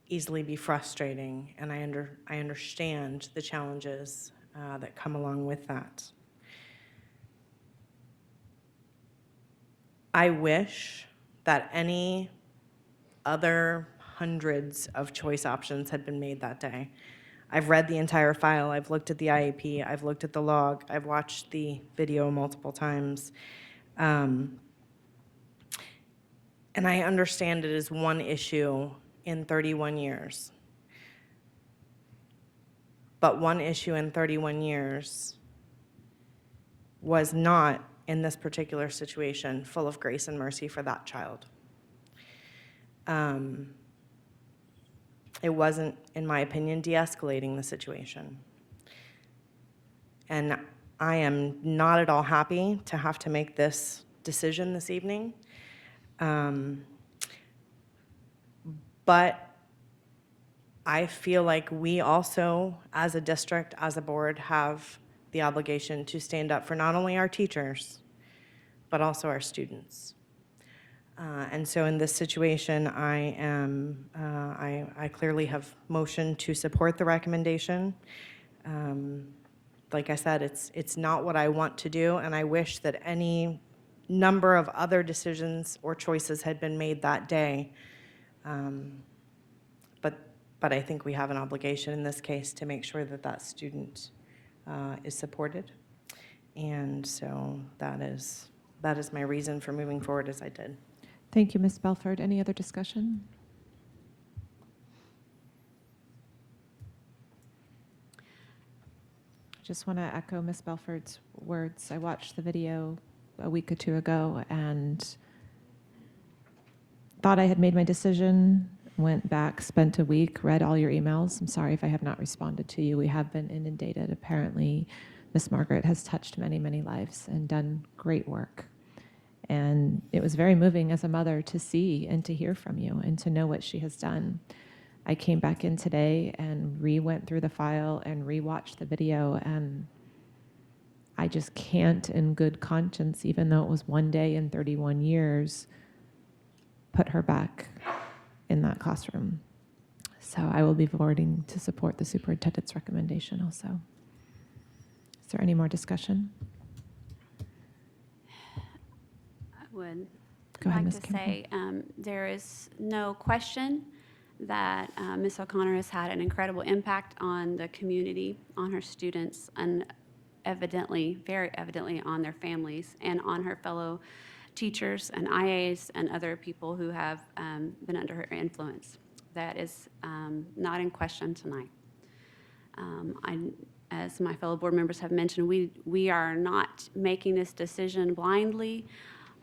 easily be frustrating, and I understand the challenges that come along with that. I wish that any other hundreds of choice options had been made that day. I've read the entire file, I've looked at the IEP, I've looked at the log, I've watched the video multiple times. And I understand it is one issue in 31 years. But one issue in 31 years was not, in this particular situation, full of grace and mercy for that child. It wasn't, in my opinion, de-escalating the situation. And I am not at all happy to have to make this decision this evening. But I feel like we also, as a district, as a board, have the obligation to stand up for not only our teachers, but also our students. And so in this situation, I clearly have motioned to support the recommendation. Like I said, it's not what I want to do, and I wish that any number of other decisions or choices had been made that day. But I think we have an obligation in this case to make sure that that student is supported. And so that is my reason for moving forward as I did. Thank you, Ms. Belford. Any other discussion? just want to echo Ms. Belford's words. I watched the video a week or two ago and thought I had made my decision, went back, spent a week, read all your emails. I'm sorry if I have not responded to you. We have been inundated. Apparently, Miss Margaret has touched many, many lives and done great work. And it was very moving as a mother to see and to hear from you and to know what she has done. I came back in today and went through the file and rewatched the video, and I just can't in good conscience, even though it was one day in 31 years, put her back in that classroom. So I will be voting to support the superintendent's recommendation also. Is there any more discussion? I would Go ahead, like Ms. to say there is no question that Ms. O'Connor has had an incredible impact on the community, on her students, and evidently, very evidently, on their families and on her fellow teachers and IAs and other people who have been under her influence. That is not in question tonight. As my fellow board members have mentioned, we are not making this decision blindly,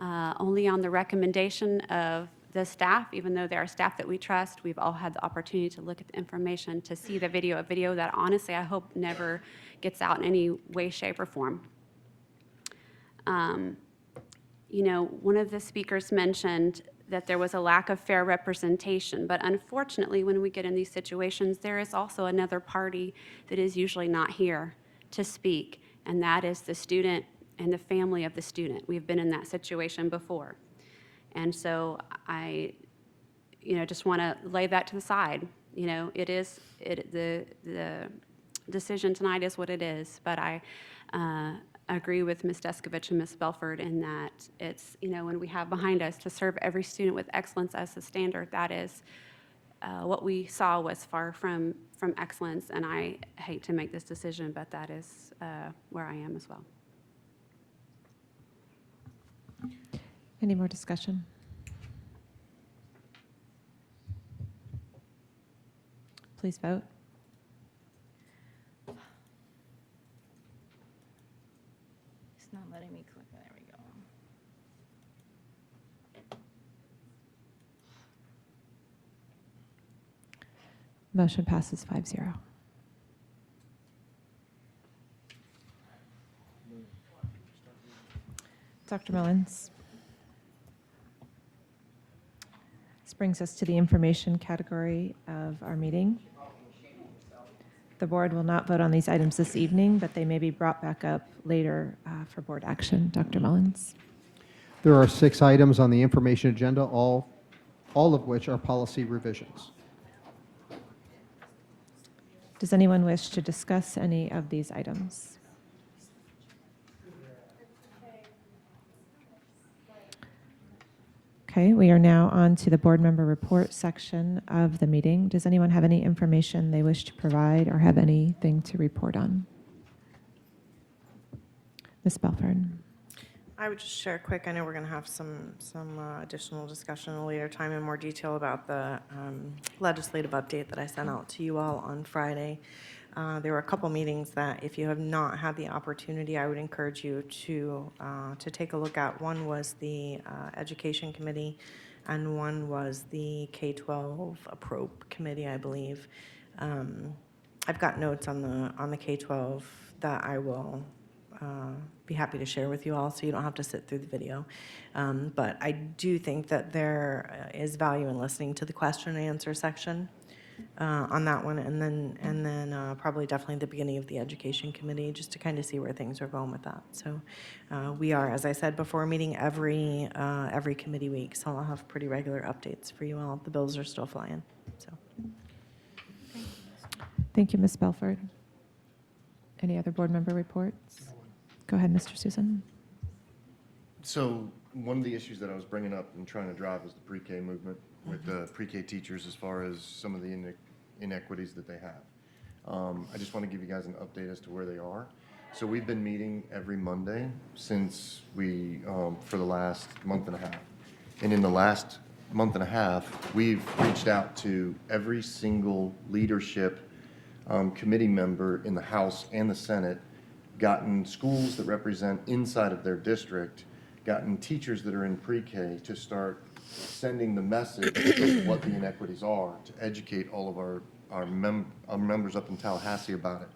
only on the recommendation of the staff, even though there are staff that we trust. We've all had the opportunity to look at the information, to see the video, a video that honestly I hope never gets out in any way, shape, or form. You know, one of the speakers mentioned that there was a lack of fair representation, but unfortunately, when we get in these situations, there is also another party that is usually not here to speak, and that is the student and the family of the student. We've been in that situation before. And so I, just want to lay that to the side. The decision tonight is what it is, but I agree with Ms. Descovich and Ms. Belford in that it's, when we have behind us to serve every student with excellence as the standard, that is what we saw was far from excellence, and I hate to make this decision, but that is where I am as well. Any more discussion? Please vote. It's not letting me click. There we go. Motion passes 5-0. Dr. Mullins. This brings us to the information category of our meeting. The board will not vote on these items this evening, but they may be brought back up later for board action. Dr. Mullins. There are 6 items on the information agenda, all of which are policy revisions. Does anyone wish to discuss any of these items? Okay, we are now on to the board member report section of the meeting. Does anyone have any information they wish to provide or have anything to report on? Ms. Belford. I would just share quick. I know we're going to have some additional discussion at a later time in more detail about the legislative update that I sent out to you all on Friday. There were a couple meetings that, if you have not had the opportunity, I would encourage you to take a look at. One was the Education Committee, and one was the K-12 Appropriate Committee, I believe. I've got notes on the K-12 that I will be happy to share with you all, so you don't have to sit through the video. But I do think that there is value in listening to the question and answer section on that one, and then probably definitely the beginning of the Education Committee, just to kind of see where things are going with that. So we are, as I said before, meeting every committee week, so I'll have pretty regular updates for you all. The bills are still flying. So Thank you, Ms. Belford. Any other board member reports? Go ahead, Mr. Susin. So one of the issues that I was bringing up and trying to drive was the pre-K movement with the pre-K teachers, as far as some of the inequities that they have. I just want to give you guys an update as to where they are. So we've been meeting every Monday since for the last month and a half. And in the last month and a half, we've reached out to every single leadership committee member in the House and the Senate gotten schools that represent inside of their district, gotten teachers that are in pre-K to start sending the message of what the inequities are, to educate all of our members up in Tallahassee about it.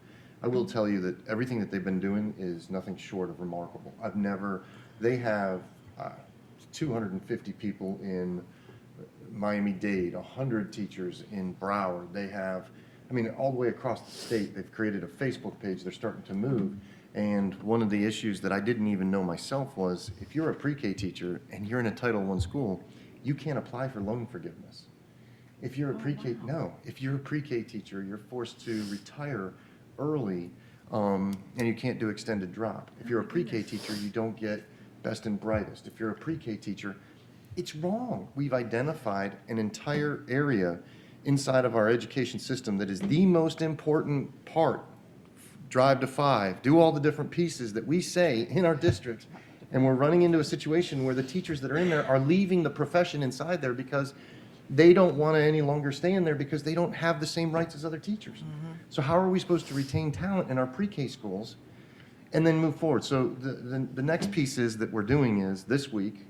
I will tell you that everything that they've been doing is nothing short of remarkable. They have 250 people in Miami-Dade, 100 teachers in Broward. They have, all the way across the state, they've created a Facebook page. They're starting to move. And one of the issues that I didn't even know myself was, if you're a pre-K teacher and you're in a Title I school, you can't apply for loan forgiveness. If you're a pre-K, no. If you're a pre-K teacher, you're forced to retire early, and you can't do extended drop. If you're a pre-K teacher, you don't get best and brightest. If you're a pre-K teacher, it's wrong. We've identified an entire area inside of our education system that is the most important part. Drive to 5, do all the different pieces that we say in our district, and we're running into a situation where the teachers that are in there are leaving the profession inside there because they don't want to any longer stay in there because they don't have the same rights as other teachers. So how are we supposed to retain talent in our pre-K schools and then move forward? So the next piece is that we're doing is this week,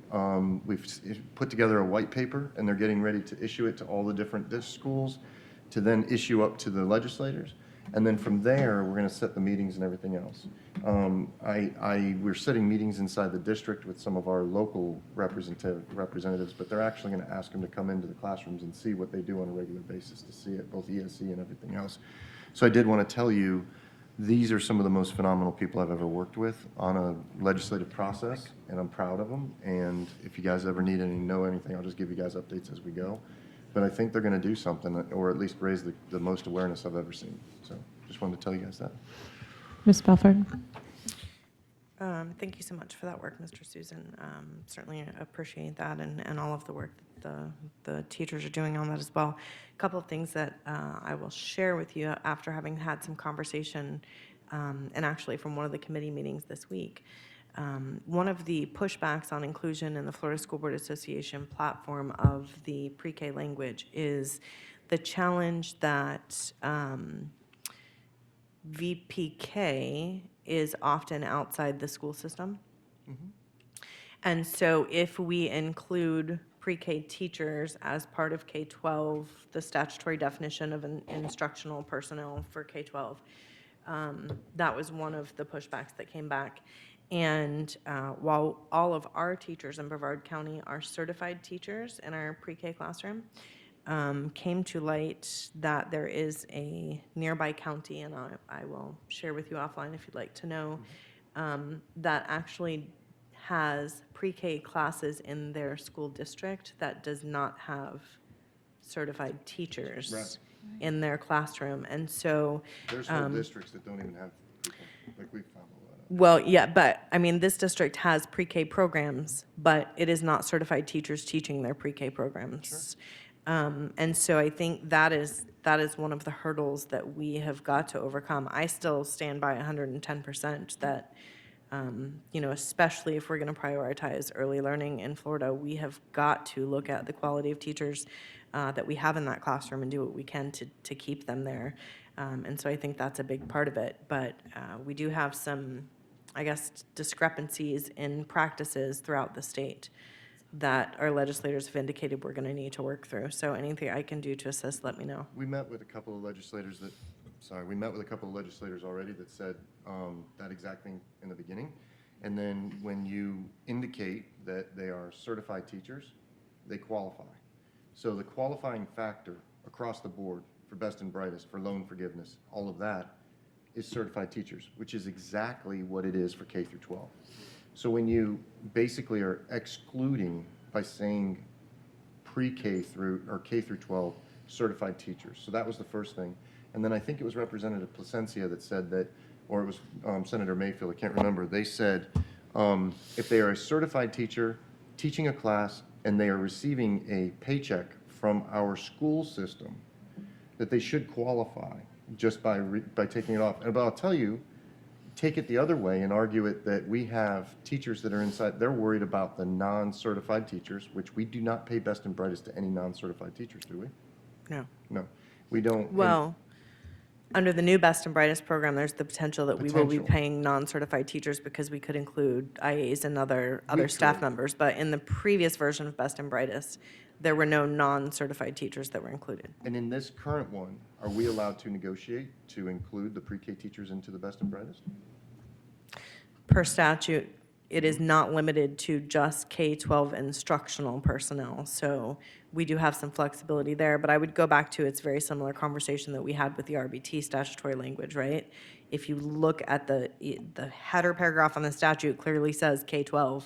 we've put together a white paper, and they're getting ready to issue it to all the different Dist schools to then issue up to the legislators. And then from there, we're going to set the meetings and everything else. We're setting meetings inside the district with some of our local representatives, but they're actually going to ask them to come into the classrooms and see what they do on a regular basis to see it, both ESE and everything else. So I did want to tell you, these are some of the most phenomenal people I've ever worked with on a legislative process, and I'm proud of them. And if you guys ever need know anything, I'll just give you guys updates as we go. But I think they're going to do something, or at least raise the most awareness I've ever seen. So just wanted to tell you guys that. Ms. Belford? Thank you so much for that work, Mr. Susan. Certainly appreciate that and all of the work that the teachers are doing on that as well. A couple of things that I will share with you after having had some conversation, and actually from one of the committee meetings this week. One of the pushbacks on inclusion in the Florida School Board Association platform of the pre-K language is the challenge that VPK is often outside the school system. And so if we include pre-K teachers as part of K-12, the statutory definition of an instructional personnel for K-12, that was one of the pushbacks that came back. And while all of our teachers in Brevard County are certified teachers in our pre-K classroom, came to light that there is a nearby county, and I will share with you offline if you'd like to know, that actually has pre-K classes in their school district that does not have certified teachers in their classroom. And so there's whole districts that don't even have pre-K, like we've found. Well, yeah, but I mean, this district has pre-K programs, but it is not certified teachers teaching their pre-K programs. And so I think that is one of the hurdles that we have got to overcome. I still stand by 110% that, especially if we're going to prioritize early learning in Florida, we have got to look at the quality of teachers that we have in that classroom and do what we can to keep them there. And so I think that's a big part of it. But we do have some, I guess, discrepancies in practices throughout the state that our legislators have indicated we're going to need to work through. So anything I can do to assist, let me know. We met with a couple of legislators already that said that exact thing in the beginning. And then when you indicate that they are certified teachers, they qualify. So the qualifying factor across the board for best and brightest, for loan forgiveness, all of that is certified teachers, which is exactly what it is for K through 12. So when you basically are excluding by saying pre-K through or K through 12 certified teachers. So that was the first thing. And then I think it was Representative Placencia that said that, or it was Senator Mayfield, I can't remember. They said if they are a certified teacher teaching a class and they are receiving a paycheck from our school system, that they should qualify just by taking it off. But I'll tell you, take it the other way and argue it that we have teachers that are inside, they're worried about the non-certified teachers, which we do not pay best and brightest to any non-certified teachers, do we? No. No, we don't. Well, Under the new Best and Brightest program, there's the potential that we will be Potential. paying non-certified teachers because we could include IAs and other We staff could. members. But in the previous version of Best and Brightest, there were no non-certified teachers that were included. And in this current one, are we allowed to negotiate to include the pre-K teachers into the best and brightest? Per statute, it is not limited to just K-12 instructional personnel. So we do have some flexibility there, but I would go back to its very similar conversation that we had with the RBT statutory language, right? If you look at the header paragraph on the statute, clearly says K-12.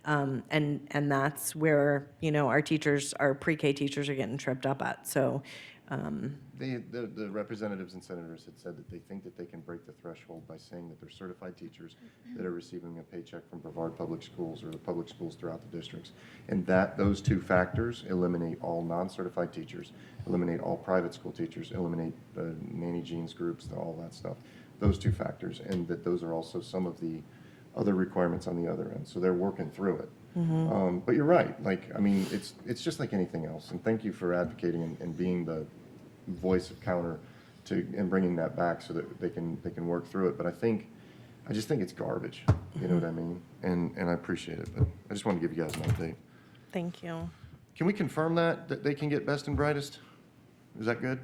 And that's where, our teachers, our pre-K teachers are getting tripped up at. So The representatives and senators had said that they think that they can break the threshold by saying that they're certified teachers that are receiving a paycheck from Brevard Public Schools or the public schools throughout the districts. And those two factors eliminate all non-certified teachers, eliminate all private school teachers, eliminate nanny jeans groups, all that stuff. Those two factors, and that those are also some of the other requirements on the other end. So they're working through it. But you're right. It's just like anything else. And thank you for advocating and being the voice of counter and bringing that back so that they can work through it. But I just think it's garbage. You know what I mean? And I appreciate it. But I just want to give you guys an update. thank you. Can we confirm that they can get best and brightest? Is that good?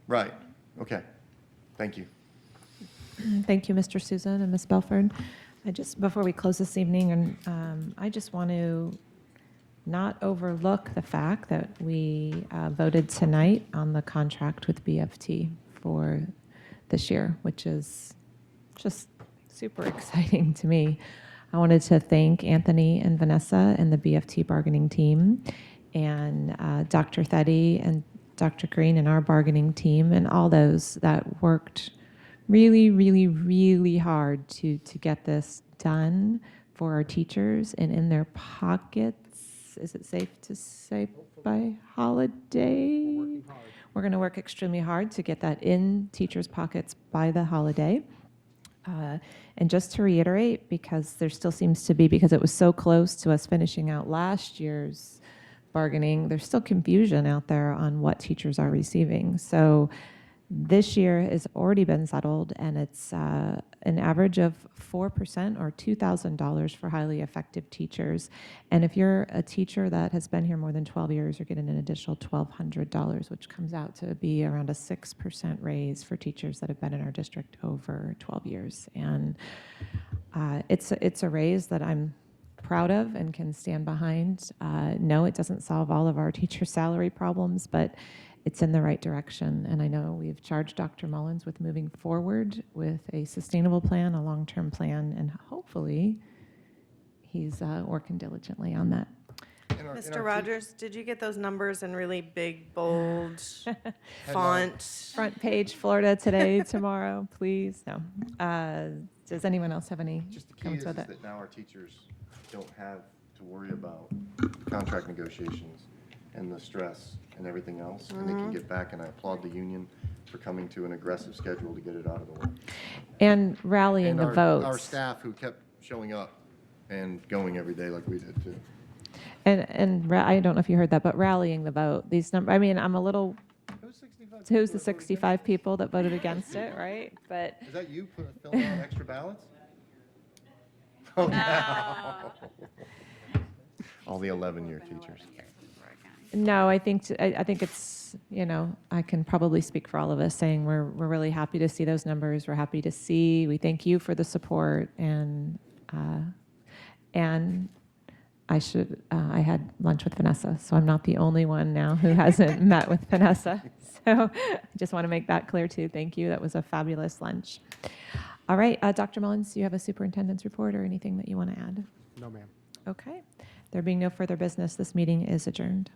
Right. Okay. Thank you. Thank you, Mr. Susan and Ms. Belford. Before we close this evening, and I just want to not overlook the fact that we voted tonight on the contract with BFT for this year, which is just super exciting to me. I wanted to thank Anthony and Vanessa and the BFT bargaining team, and Dr. Theddy and Dr. Green and our bargaining team, and all those that worked really, really, really hard to get this done for our teachers and in their pockets. Is it safe to say by holiday? We're going to work extremely hard to get that in teachers' pockets by the holiday. And just to reiterate, because there still seems to be, because it was so close to us finishing out last year's bargaining, there's still confusion out there on what teachers are receiving. So this year has already been settled, and it's an average of 4% or $2,000 for highly effective teachers. And if you're a teacher that has been here more than 12 years, you're getting an additional $1,200, which comes out to be around a 6% raise for teachers that have been in our district over 12 years. And it's a raise that I'm proud of and can stand behind. No, it doesn't solve all of our teacher salary problems, but it's in the right direction. And I know we've charged Dr. Mullins with moving forward with a sustainable plan, a long-term plan, and hopefully he's working diligently on that. Mr. Rogers, did you get those numbers in really big, bold font? Front page, Florida Today, tomorrow, please. No. Does anyone else have any Just the key comments is with it? that now our teachers don't have to worry about contract negotiations and the stress and everything else, and they can get back, and I applaud the union for coming to an aggressive schedule to get it out of the way. And rallying the votes. Our staff who kept showing up and going every day like we did too. And I don't know if you heard that, but rallying the vote. These numbers, I mean, I'm a little, who's the 65 people that voted against it, right? But Is that you filling out extra ballots? Oh, no. All the 11-year teachers. no, I think it's, I can probably speak for all of us saying we're really happy to see those numbers. We're happy to see, we thank you for the support, and I had lunch with Vanessa, so I'm not the only one now who hasn't met with Vanessa. So I just want to make that clear too. Thank you. That was a fabulous lunch. All right, Dr. Mullins, do you have a superintendent's report or anything that you want to add? No, ma'am. Okay. There being no further business, this meeting is adjourned.